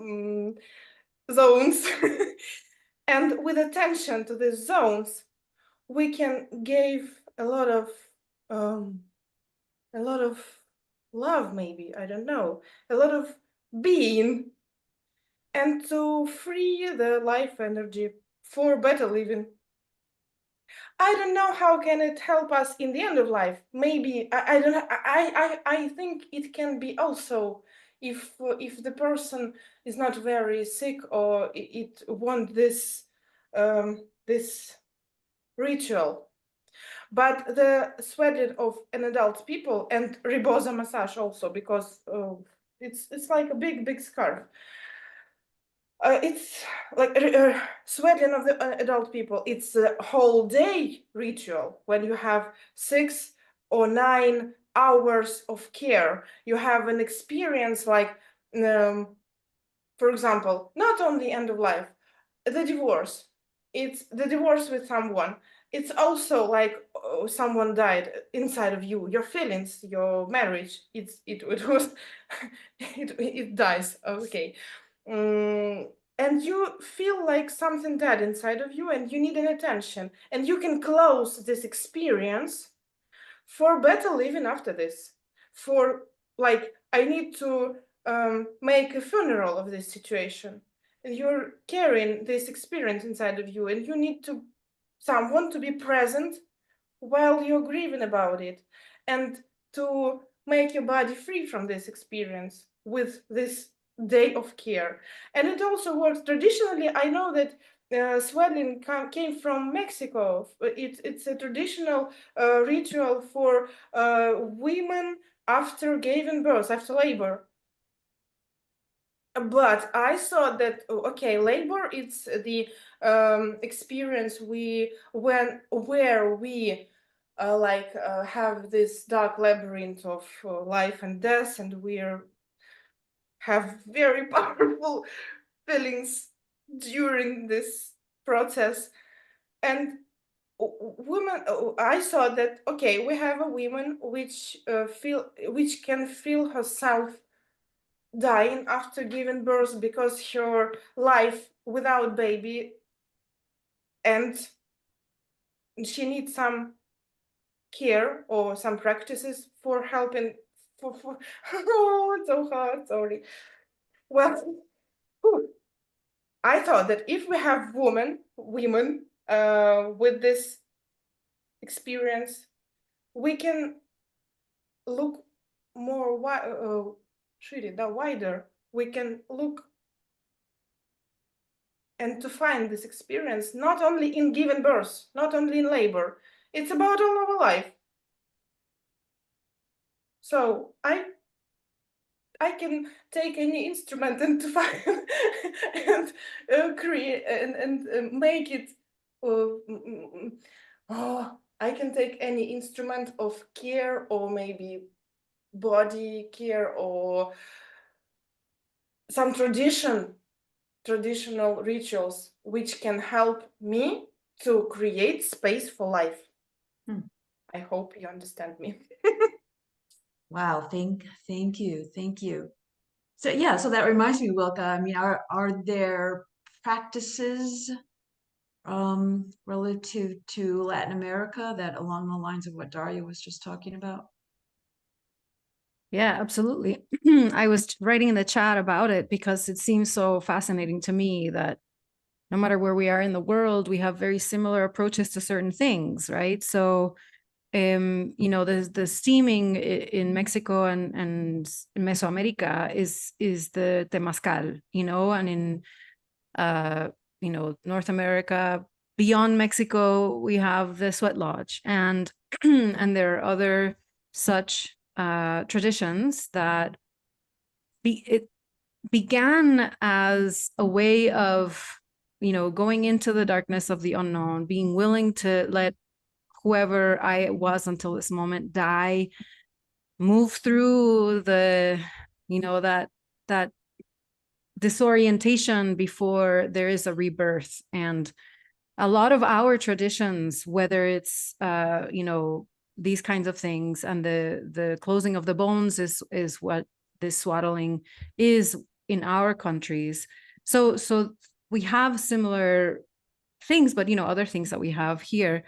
S2: zones. And with attention to these zones, we can give a lot of love, maybe, I don't know, a lot of being, and to free the life energy for better living. I don't know how can it help us in the end of life. Maybe I don't know. I think it can be also if the person is not very sick, or it want this this ritual. But the sweating of an adult people, and ribozo massage also, because it's like a big scarf. It's like sweating of the adult people. It's a whole day ritual when you have 6 or 9 hours of care. You have an experience like, for example, not only end of life, the divorce. It's the divorce with someone. It's also like someone died inside of you. Your feelings, your marriage. It was it dies. Okay. And you feel like something dead inside of you, and you need an attention, and you can close this experience for better living after this. For like, I need to make a funeral of this situation, and you're carrying this experience inside of you, and you need to someone to be present while you're grieving about it, and to make your body free from this experience with this day of care. And it also works traditionally. I know that swelling came from Mexico. It's a traditional ritual for women after giving birth, after labor. But I thought that, okay, labor, it's the experience where we have this dark labyrinth of life and death, and we have very powerful feelings during this process. And women, I thought that, okay, we have a woman which can feel herself dying after giving birth, because her life without baby, and she needs some care or some practices for helping for oh, it's so hard, sorry. Well, I thought that if we have women with this experience, we can look more wider. We can look and to find this experience not only in giving birth, not only in labor. It's about all our life. So I can take any instrument and to find and create and make it. I can take any instrument of care, or maybe body care, or some traditional rituals which can help me to create space for life. I hope you understand me.
S1: Wow, thank you. So yeah, so that reminds me, Wilka, I mean, are there practices relative to Latin America that along the lines of what Daria was just talking about?
S3: Yeah, absolutely. I was writing in the chat about it because it seems so fascinating to me that no matter where we are in the world, we have very similar approaches to certain things, right? So, you know, the steaming in Mexico and in Mesoamerica is the temazcal, you know, and in you know, North America, beyond Mexico, we have the sweat lodge, and and there are other such traditions that it began as a way of, you know, going into the darkness of the unknown, being willing to let whoever I was until this moment die, move through the, you know, that disorientation before there is a rebirth. And a lot of our traditions, whether it's you know, these kinds of things, and the closing of the bones is what this swaddling is in our countries. So we have similar things, but you know, other things that we have here,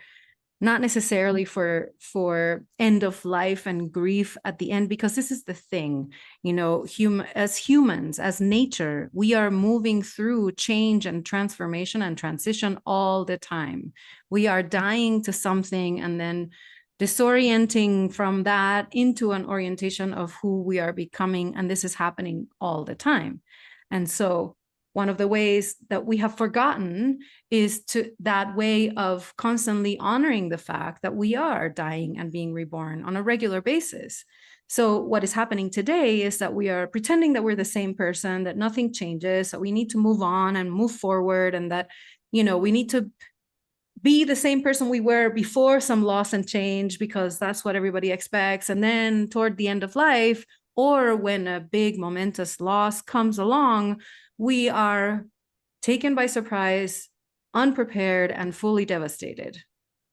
S3: not necessarily for end of life and grief at the end, because this is the thing, you know, as humans, as nature, we are moving through change and transformation and transition all the time. We are dying to something and then disorienting from that into an orientation of who we are becoming, and this is happening all the time. And so one of the ways that we have forgotten is to that way of constantly honoring the fact that we are dying and being reborn on a regular basis. So what is happening today is that we are pretending that we're the same person, that nothing changes, that we need to move on and move forward, and that, you know, we need to be the same person we were before some loss and change, because that's what everybody expects. And then toward the end of life, or when a big momentous loss comes along, we are taken by surprise, unprepared, and fully devastated,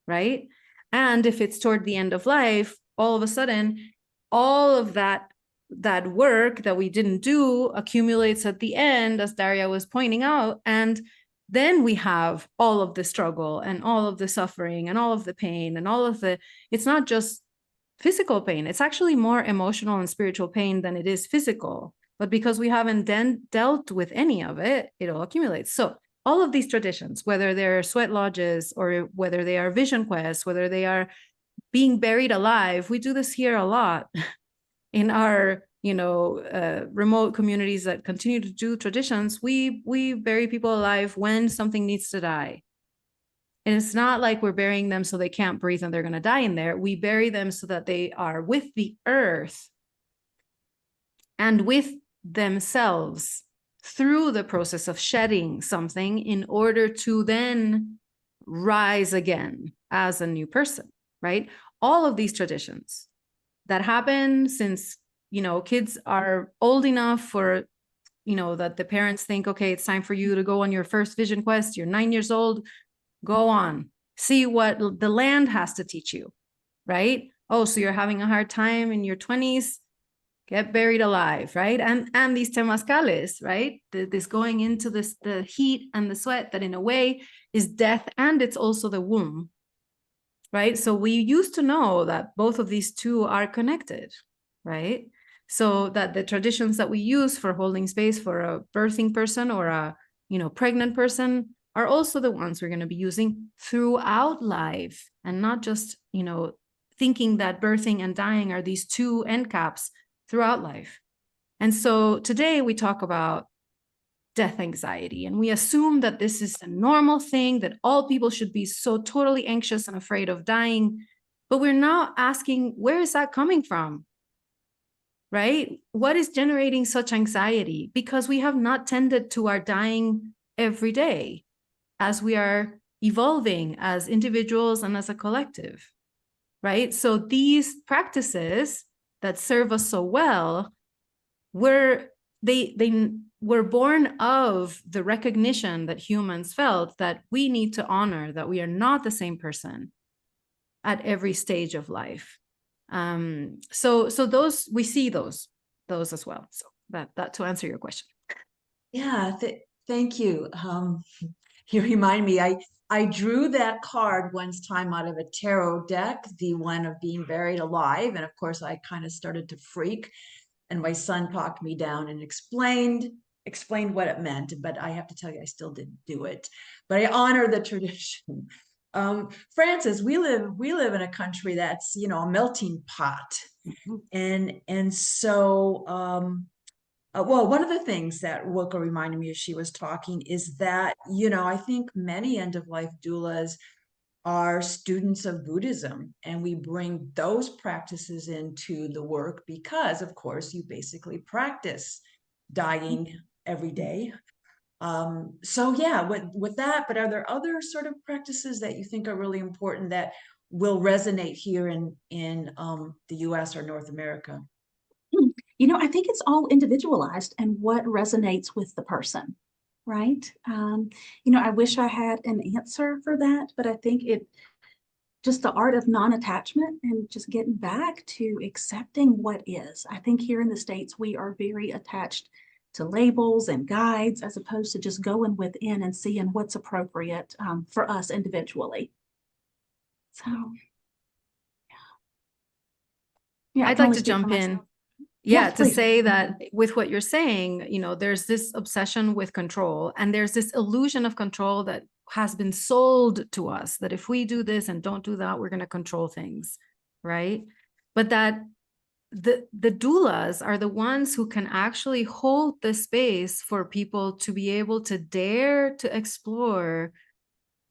S3: right? And if it's toward the end of life, all of a sudden, all of that work that we didn't do accumulates at the end, as Daria was pointing out, and then we have all of the struggle and all of the suffering and all of the pain and all of the, it's not just physical pain, it's actually more emotional and spiritual pain than it is physical. But because we haven't then dealt with any of it, it all accumulates. So all of these traditions, whether they're sweat lodges or whether they are vision quests, whether they are being buried alive, we do this here a lot in our, you know, remote communities that continue to do traditions. We bury people alive when something needs to die. And it's not like we're burying them so they can't breathe and they're going to die in there. We bury them so that they are with the earth and with themselves through the process of shedding something in order to then rise again as a new person, right? All of these traditions that happen since, you know, kids are old enough for, you know, that the parents think, okay, it's time for you to go on your first vision quest. You're 9 years old, go on, see what the land has to teach you, right? Oh, so you're having a hard time in your 20s, get buried alive, right? And these temazcales, right? This going into this, the heat and the sweat that in a way is death, and it's also the womb, right? So we used to know that both of these two are connected, right? So that the traditions that we use for holding space for a birthing person or a, you know, pregnant person are also the ones we're going to be using throughout life, and not just, thinking that birthing and dying are these two end caps throughout life. And so today we talk about death anxiety, and we assume that this is a normal thing, that all people should be so totally anxious and afraid of dying. But we're now asking, where is that coming from? Right? What is generating such anxiety? Because we have not tended to our dying every day as we are evolving as individuals and as a collective, right? So these practices that serve us so well, they were born of the recognition that humans felt that we need to honor that we are not the same person at every stage of life. So those, we see those as well. So that to answer your question.
S1: Yeah, thank you. You remind me, I drew that card once time out of a tarot deck, the one of being buried alive. And of course, I kind of started to freak, and my son talked me down and explained what it meant. But I have to tell you, I still didn't do it. But I honor the tradition. Francis, we live in a country that's, a melting pot. And so well, one of the things that Wilka reminded me as she was talking is that, I think many end-of-life doulas are students of Buddhism, and we bring those practices into the work because, of course, you basically practice dying every day. So yeah, with that, but are there other sort of practices that you think are really important that will resonate here in the US or North America?
S4: I think it's all individualized and what resonates with the person, right? I wish I had an answer for that, but I think just the art of non-attachment and just getting back to accepting what is. I think here in the States, we are very attached to labels and guides as opposed to just going within and seeing what's appropriate for us individually. So, yeah.
S3: I'd like to jump in.
S4: Yeah,
S3: Yeah, to
S4: please.
S3: say that with what you're saying, there's this obsession with control, and there's this illusion of control that has been sold to us, that if we do this and don't do that, we're going to control things, right? But that the doulas are the ones who can actually hold the space for people to be able to dare to explore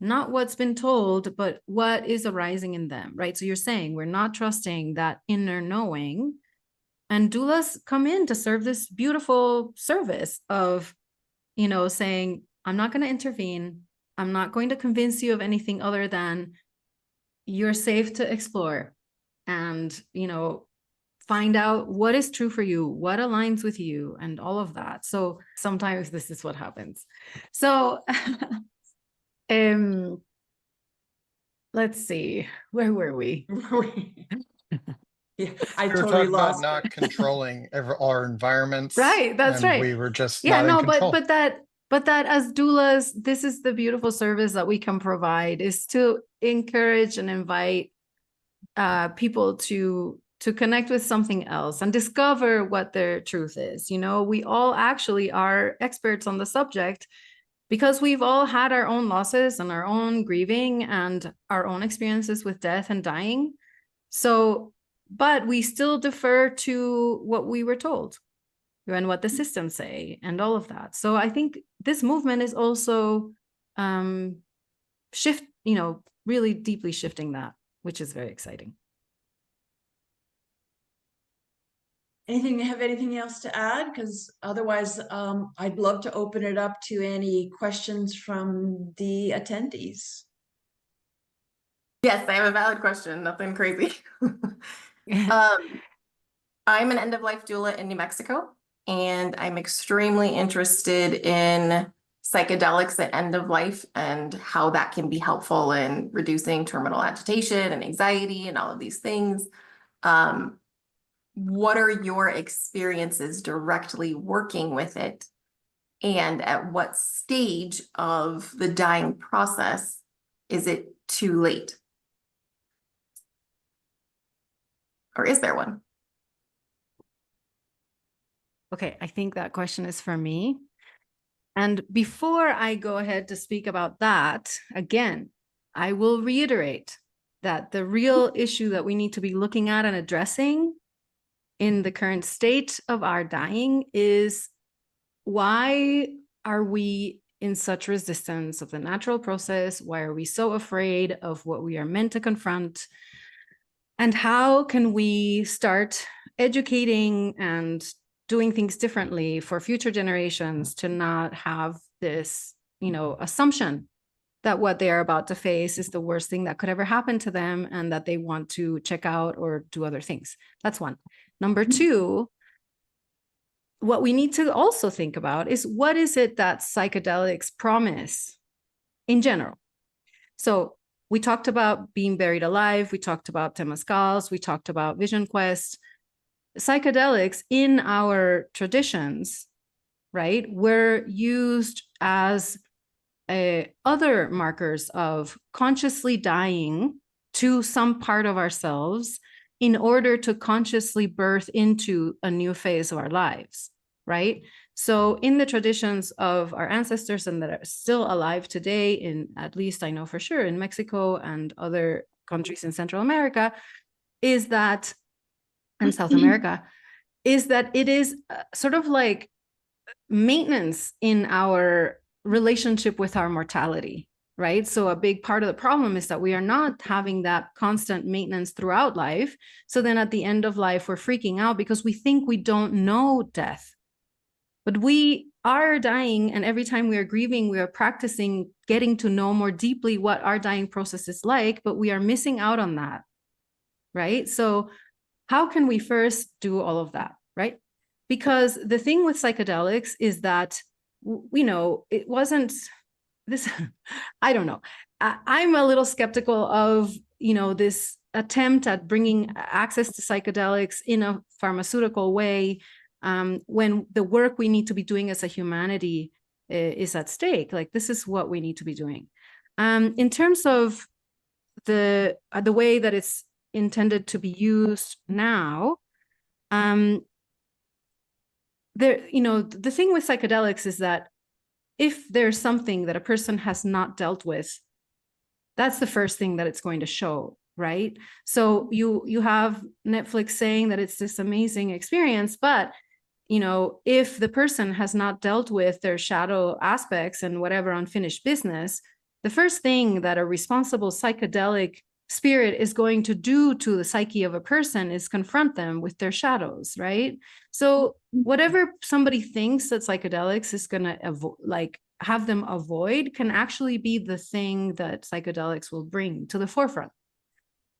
S3: not what's been told, but what is arising in them, right? So you're saying we're not trusting that inner knowing. And doulas come in to serve this beautiful service of, saying, I'm not going to intervene. I'm not going to convince you of anything other than you're safe to explore and, find out what is true for you, what aligns with you, and all of that. So sometimes this is what happens. So let's see, where were we?
S1: Yeah, I
S6: We were
S1: totally
S6: talking about
S1: lost.
S6: not controlling our environments.
S3: Right, that's
S6: and
S3: right.
S6: We were just
S3: Yeah,
S6: not
S3: no,
S6: in control.
S3: but that as doulas, this is the beautiful service that we can provide, is to encourage and invite people to connect with something else and discover what their truth is. We all actually are experts on the subject because we've all had our own losses and our own grieving and our own experiences with death and dying. So, but we still defer to what we were told and what the systems say and all of that. So I think this movement is also really deeply shifting that, which is very exciting.
S1: Have anything else to add? Because otherwise, I'd love to open it up to any questions from the attendees.
S7: Yes, I have a valid question, nothing crazy. I'm an end-of-life doula in New Mexico, and I'm extremely interested in psychedelics at end of life and how that can be helpful in reducing terminal agitation and anxiety and all of these things. What are your experiences directly working with it? And at what stage of the dying process is it too late? Or is there one?
S3: Okay, I think that question is for me. And before I go ahead to speak about that, again, I will reiterate that the real issue that we need to be looking at and addressing in the current state of our dying is, why are we in such resistance of the natural process? Why are we so afraid of what we are meant to confront? And how can we start educating and doing things differently for future generations to not have this, assumption that what they are about to face is the worst thing that could ever happen to them and that they want to check out or do other things? That's one. Number two, what we need to also think about is, what is it that psychedelics promise in general? So we talked about being buried alive. We talked about temazcals. We talked about vision quest. Psychedelics in our traditions, right, were used as other markers of consciously dying to some part of ourselves in order to consciously birth into a new phase of our lives, right? So in the traditions of our ancestors and that are still alive today, in, at least I know for sure, in Mexico and other countries in Central America, is that, and South America, is that it is sort of like maintenance in our relationship with our mortality, right? So a big part of the problem is that we are not having that constant maintenance throughout life. So then at the end of life, we're freaking out because we think we don't know death. But we are dying, and every time we are grieving, we are practicing getting to know more deeply what our dying process is like, but we are missing out on that, right? So how can we first do all of that, right? Because the thing with psychedelics is that, it wasn't this, I don't know. I'm a little skeptical of, this attempt at bringing access to psychedelics in a pharmaceutical way, when the work we need to be doing as a humanity is at stake. Like, this is what we need to be doing. In terms of the way that it's intended to be used now, the thing with psychedelics is that if there's something that a person has not dealt with, that's the first thing that it's going to show, right? So you have Netflix saying that it's this amazing experience, but if the person has not dealt with their shadow aspects and whatever unfinished business, the first thing that a responsible psychedelic spirit is going to do to the psyche of a person is confront them with their shadows, right? So whatever somebody thinks that psychedelics is going to have them avoid can actually be the thing that psychedelics will bring to the forefront.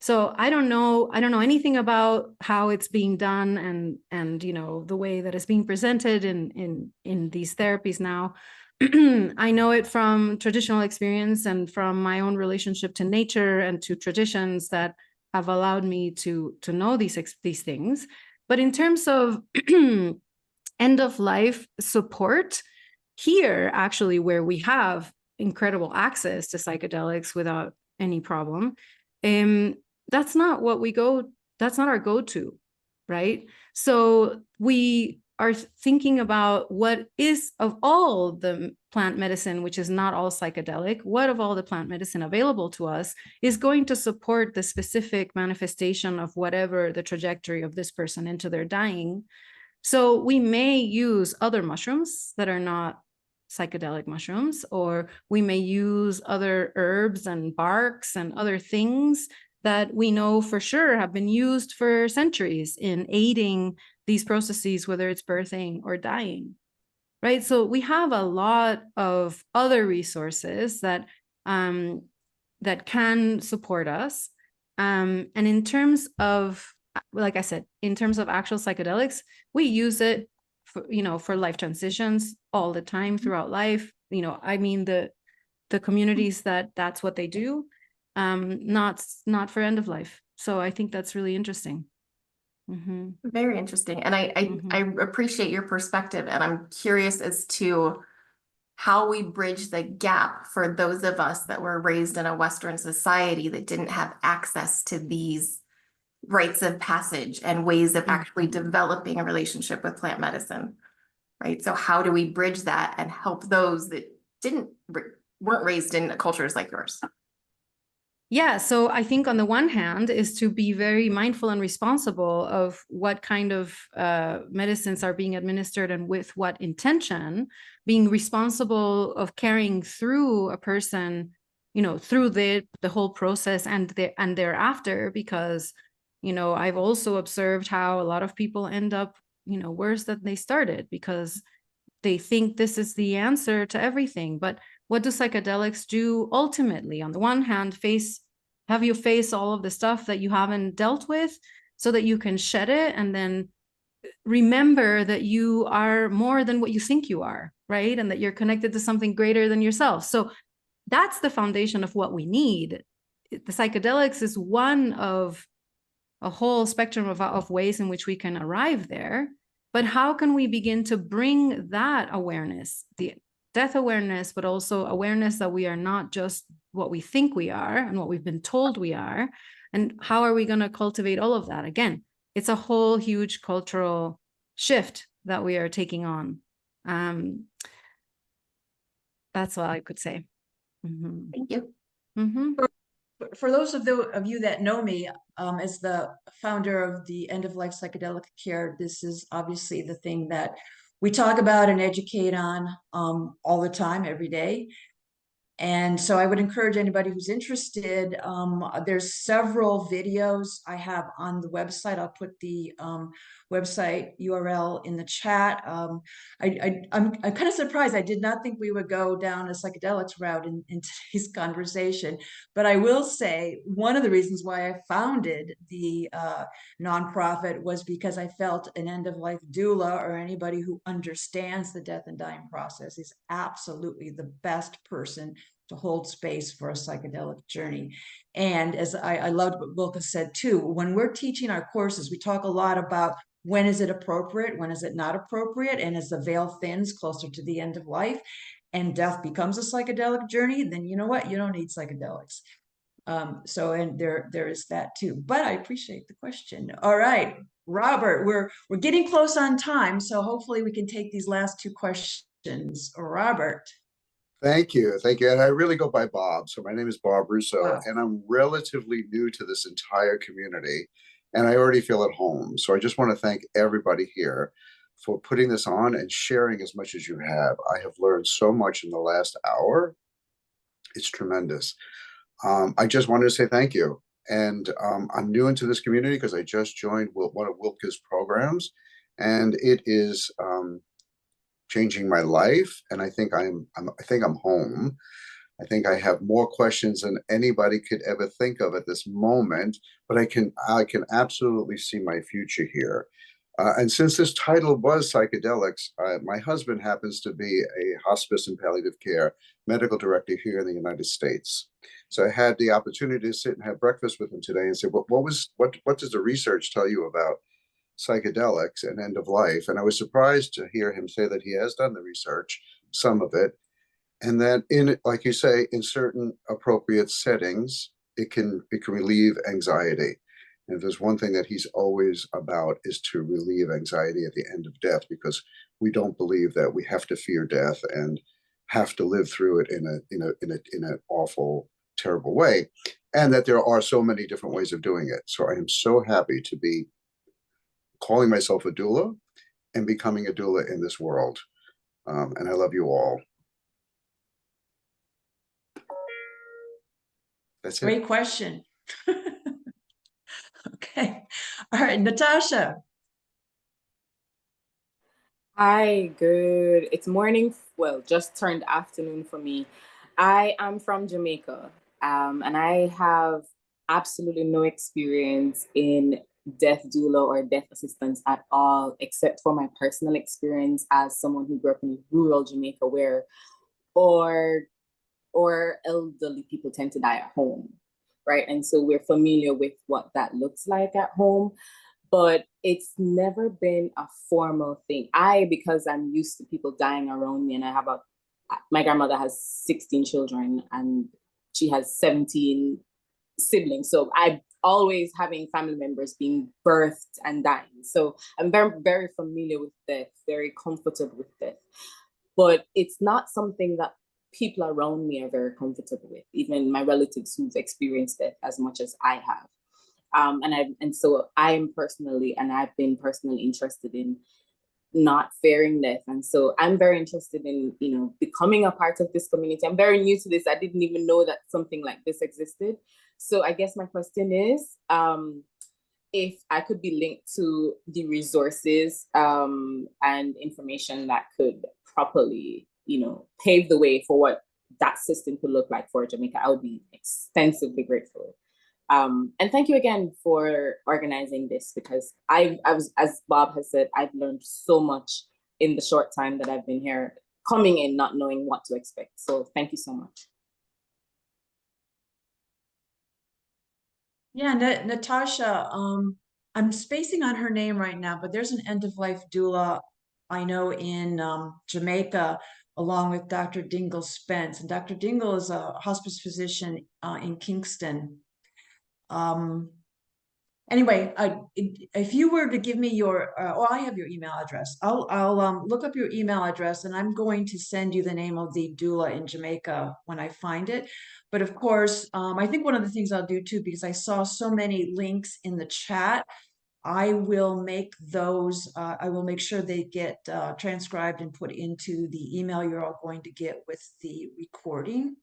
S3: So I don't know anything about how it's being done and the way that it's being presented in these therapies now. I know it from traditional experience and from my own relationship to nature and to traditions that have allowed me to know these things. But in terms of end of life support, here actually, where we have incredible access to psychedelics without any problem, that's not our go-to, right? So we are thinking about what is, of all the plant medicine, which is not all psychedelic, what of all the plant medicine available to us is going to support the specific manifestation of whatever the trajectory of this person into their dying. So we may use other mushrooms that are not psychedelic mushrooms, or we may use other herbs and barks and other things that we know for sure have been used for centuries in aiding these processes, whether it's birthing or dying, right? So we have a lot of other resources that can support us. And in terms of, like I said, in terms of actual psychedelics, we use it for life transitions all the time throughout life. I mean, the communities that's what they do, not for end of life. So I think that's really interesting. Mm-hmm.
S7: Very interesting. And I appreciate your perspective, and I'm curious as to how we bridge the gap for those of us that were raised in a Western society that didn't have access to these rites of passage and ways of actually developing a relationship with plant medicine. right? So how do we bridge that and help those that weren't raised in cultures like yours?
S3: Yeah, so I think on the one hand is to be very mindful and responsible of what kind of medicines are being administered and with what intention, being responsible of carrying through a person, you know, through the whole process and thereafter, because, you know, I've also observed how a lot of people end up, you know, worse than they started because they think this is the answer to everything. But what do psychedelics do ultimately? On the one hand, have you face all of the stuff that you haven't dealt with so that you can shed it and then remember that you are more than what you think you are, right? And that you're connected to something greater than yourself. So that's the foundation of what we need. The psychedelics is one of a whole spectrum of ways in which we can arrive there. But how can we begin to bring that awareness, the death awareness, but also awareness that we are not just what we think we are and what we've been told we are? And how are we going to cultivate all of that? Again, it's a whole huge cultural shift that we are taking on. That's all I could say. Mm-hmm.
S7: Thank you.
S3: Mm-hmm.
S1: For those of you that know me, as the founder of the End of Life Psychedelic Care, this is obviously the thing that we talk about and educate on all the time, every day. And so I would encourage anybody who's interested. There's several videos I have on the website. I'll put the website URL in the chat. I'm kind of surprised. I did not think we would go down a psychedelics route in today's conversation. But I will say one of the reasons why I founded the nonprofit was because I felt an end-of-life doula, or anybody who understands the death and dying process, is absolutely the best person to hold space for a psychedelic journey. And as I loved what Wilka said too, when we're teaching our courses, we talk a lot about when is it appropriate, when is it not appropriate, and as the veil thins closer to the end of life and death becomes a psychedelic journey, then you know what, you don't need psychedelics. So, and there is that too, but I appreciate the question. All right, Robert, we're getting close on time, so hopefully we can take these last two questions. Robert.
S8: Thank you. Thank you. And I really go by Bob. So my name is Bob Russo,
S1: Wow.
S8: and I'm relatively new to this entire community, and I already feel at home. So I just want to thank everybody here for putting this on and sharing as much as you have. I have learned so much in the last hour. It's tremendous. I just wanted to say thank you. And I'm new into this community because I just joined one of Wilka's programs, and it is changing my life. And I think I'm home. I think I have more questions than anybody could ever think of at this moment, but I can absolutely see my future here. And since this title was psychedelics, my husband happens to be a hospice and palliative care medical director here in the United States. So I had the opportunity to sit and have breakfast with him today and say, what does the research tell you about psychedelics and end of life? And I was surprised to hear him say that he has done the research, some of it, and that like you say, in certain appropriate settings, it can relieve anxiety. And if there's one thing that he's always about is to relieve anxiety at the end of death, because we don't believe that we have to fear death and have to live through it in an awful, terrible way, and that there are so many different ways of doing it. So I am so happy to be calling myself a doula and becoming a doula in this world. And I love you all. That's it.
S1: Great question. Okay. All right, Natasha.
S9: Hi, good. It's morning. Well, just turned afternoon for me. I am from Jamaica, and I have absolutely no experience in death doula or death assistance at all, except for my personal experience as someone who grew up in rural Jamaica, where or elderly people tend to die at home, right? And so we're familiar with what that looks like at home, but it's never been a formal thing. Because I'm used to people dying around me, and my grandmother has 16 children and she has 17 siblings. So always having family members being birthed and dying. So I'm very, very familiar with death, very comfortable with death. But it's not something that people around me are very comfortable with, even my relatives who've experienced death as much as I have. And so I am personally, and I've been personally interested in not fearing death. And so I'm very interested in, becoming a part of this community. I'm very new to this. I didn't even know that something like this existed. So I guess my question is, if I could be linked to the resources and information that could properly, pave the way for what that system could look like for Jamaica, I would be extensively grateful. And thank you again for organizing this, because I was, as Bob has said, I've learned so much in the short time that I've been here, coming in not knowing what to expect. So thank you so much.
S1: Yeah, Natasha, I'm spacing on her name right now, but there's an end-of-life doula I know in Jamaica, along with Dr. Dingle Spence. And Dr. Dingle is a hospice physician in Kingston. Anyway, if you were to give me your, I have your email address. I'll look up your email address, and I'm going to send you the name of the doula in Jamaica when I find it. But of course, I think one of the things I'll do too, because I saw so many links in the chat, I will make those, I will make sure they get transcribed and put into the email you're all going to get with the recording.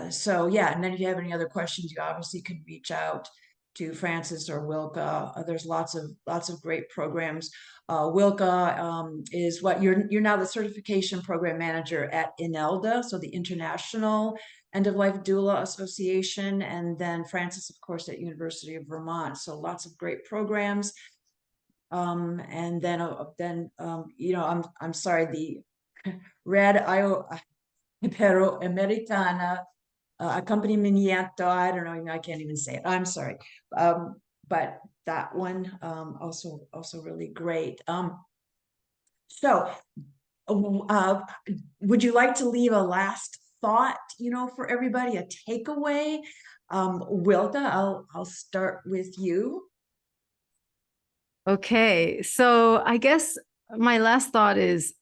S1: So yeah, and then if you have any other questions, you obviously can reach out to Francis or Wilka. There's lots of great programs. Wilka is what you're now the certification program manager at INELDA, so the International End-of-Life Doula Association, and then Francis, of course, at University of Vermont. So lots of great programs. And then I'm sorry, the Red Iberoamericana Accompanimiento, I don't know, I can't even say it. I'm sorry. But that one also really great. So would you like to leave a last thought, for everybody, a takeaway? Wilka, I'll start with you.
S3: Okay, so I guess my last thought is,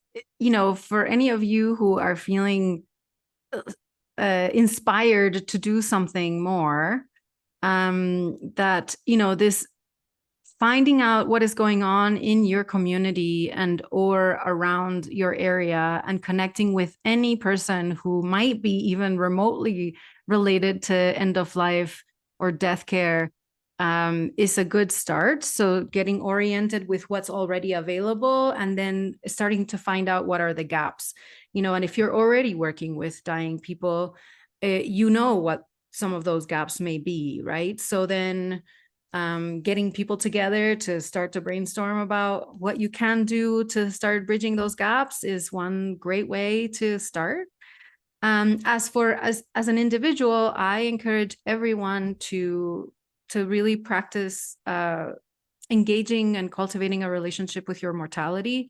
S3: for any of you who are feeling inspired to do something more, that, this finding out what is going on in your community and or around your area, and connecting with any person who might be even remotely related to end of life or death care, is a good start. So getting oriented with what's already available, and then starting to find out what are the gaps, and if you're already working with dying people, what some of those gaps may be, right? So then getting people together to start to brainstorm about what you can do to start bridging those gaps is one great way to start. As an individual, I encourage everyone to really practice engaging and cultivating a relationship with your mortality,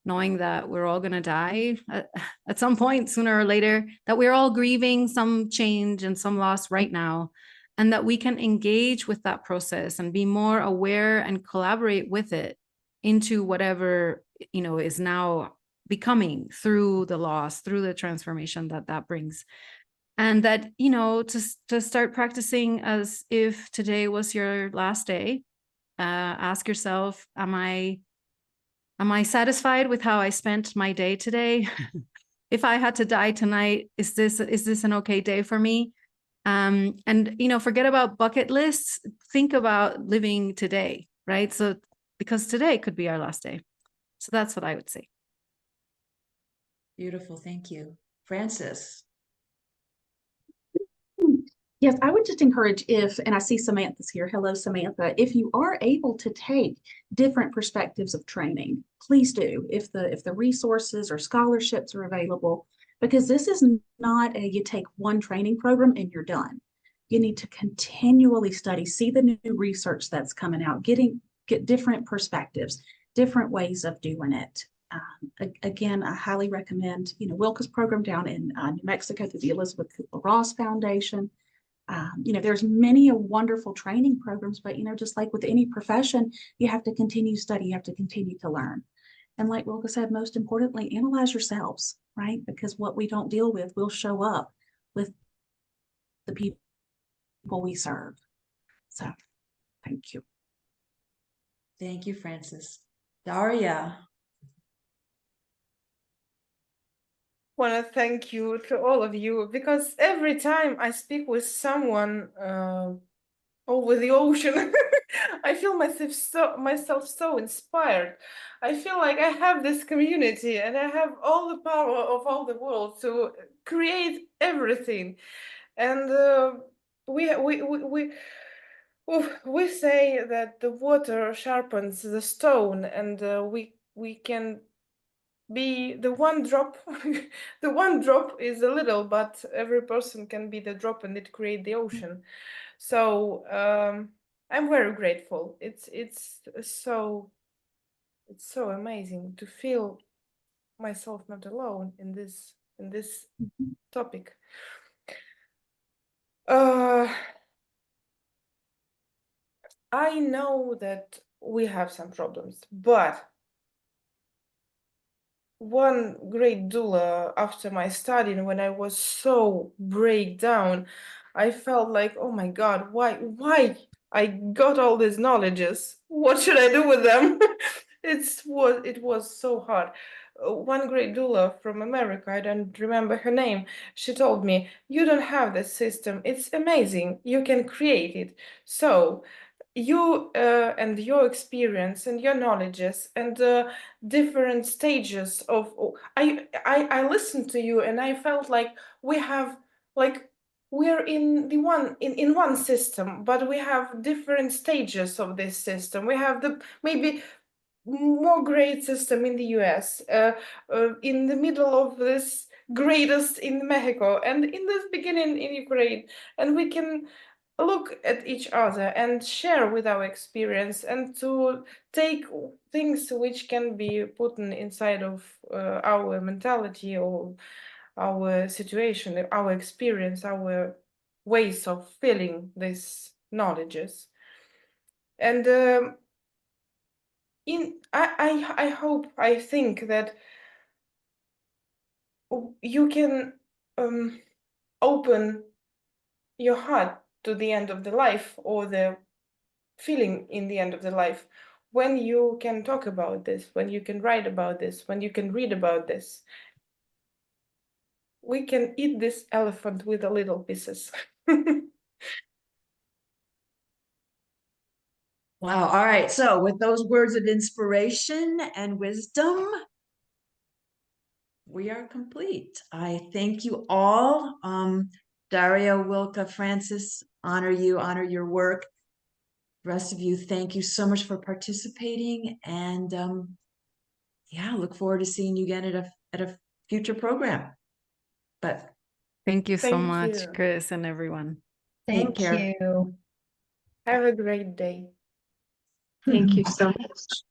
S3: knowing that we're all going to die at some point, sooner or later, that we're all grieving some change and some loss right now, and that we can engage with that process and be more aware and collaborate with it into whatever, is now becoming through the loss, through the transformation that brings. And that, to start practicing as if today was your last day. Ask yourself, am I satisfied with how I spent my day today? If I had to die tonight, is this an okay day for me? And forget about bucket lists. Think about living today, right? So because today could be our last day. So that's what I would say.
S1: Beautiful, thank you. Francis.
S4: Yes, I would just encourage, and I see Samantha's here. Hello, Samantha. If you are able to take different perspectives of training, please do. If the resources or scholarships are available, because this is not you take one training program and you're done. You need to continually study, see the new research that's coming out, get different perspectives, different ways of doing it. Again, I highly recommend, Wilka's program down in New Mexico through the Elizabeth Kubler-Ross Foundation. There's many wonderful training programs, but, just like with any profession, you have to continue study, you have to continue to learn. And like Wilka said, most importantly, analyze yourselves, right? Because what we don't deal with will show up with the people we serve. So thank you.
S1: Thank you, Frances. Daria.
S2: Want to thank you to all of you, because every time I speak with someone over the ocean, I feel myself so inspired. I feel like I have this community and I have all the power of all the world to create everything. And we say that the water sharpens the stone, and we can be the one drop. The one drop is a little, but every person can be the drop and it create the ocean. So I'm very grateful. It's so amazing to feel myself not alone in this topic. I know that we have some problems, but one great doula after my studying, when I was so break down, I felt like, oh my God, why I got all these knowledges? What should I do with them? It was so hard. One great doula from America, I don't remember her name, she told me, you don't have this system. It's amazing. You can create it. So you and your experience and your knowledges and different stages of I listened to you and I felt like we're in one system, but we have different stages of this system. We have the maybe more great system in the US, in the middle of this greatest in Mexico, and in this beginning in Ukraine, and we can look at each other and share with our experience and to take things which can be put inside of our mentality or our situation, our experience, our ways of feeling these knowledges. And I hope, I think that you can open your heart to the end of the life, or the feeling in the end of the life, when you can talk about this, when you can write about this, when you can read about this. We can eat this elephant with the little pieces.
S1: Wow. All right. So with those words of inspiration and wisdom, we are complete. I thank you all. Daria, Wilka, Frances, honor you, honor your work. The rest of you, thank you so much for participating. And yeah, look forward to seeing you again at a future program. But
S3: Thank you so
S2: Thank
S3: much,
S2: you.
S3: Chris, and everyone.
S1: take care.
S10: you.
S2: Have a great day.
S10: Thank you so much.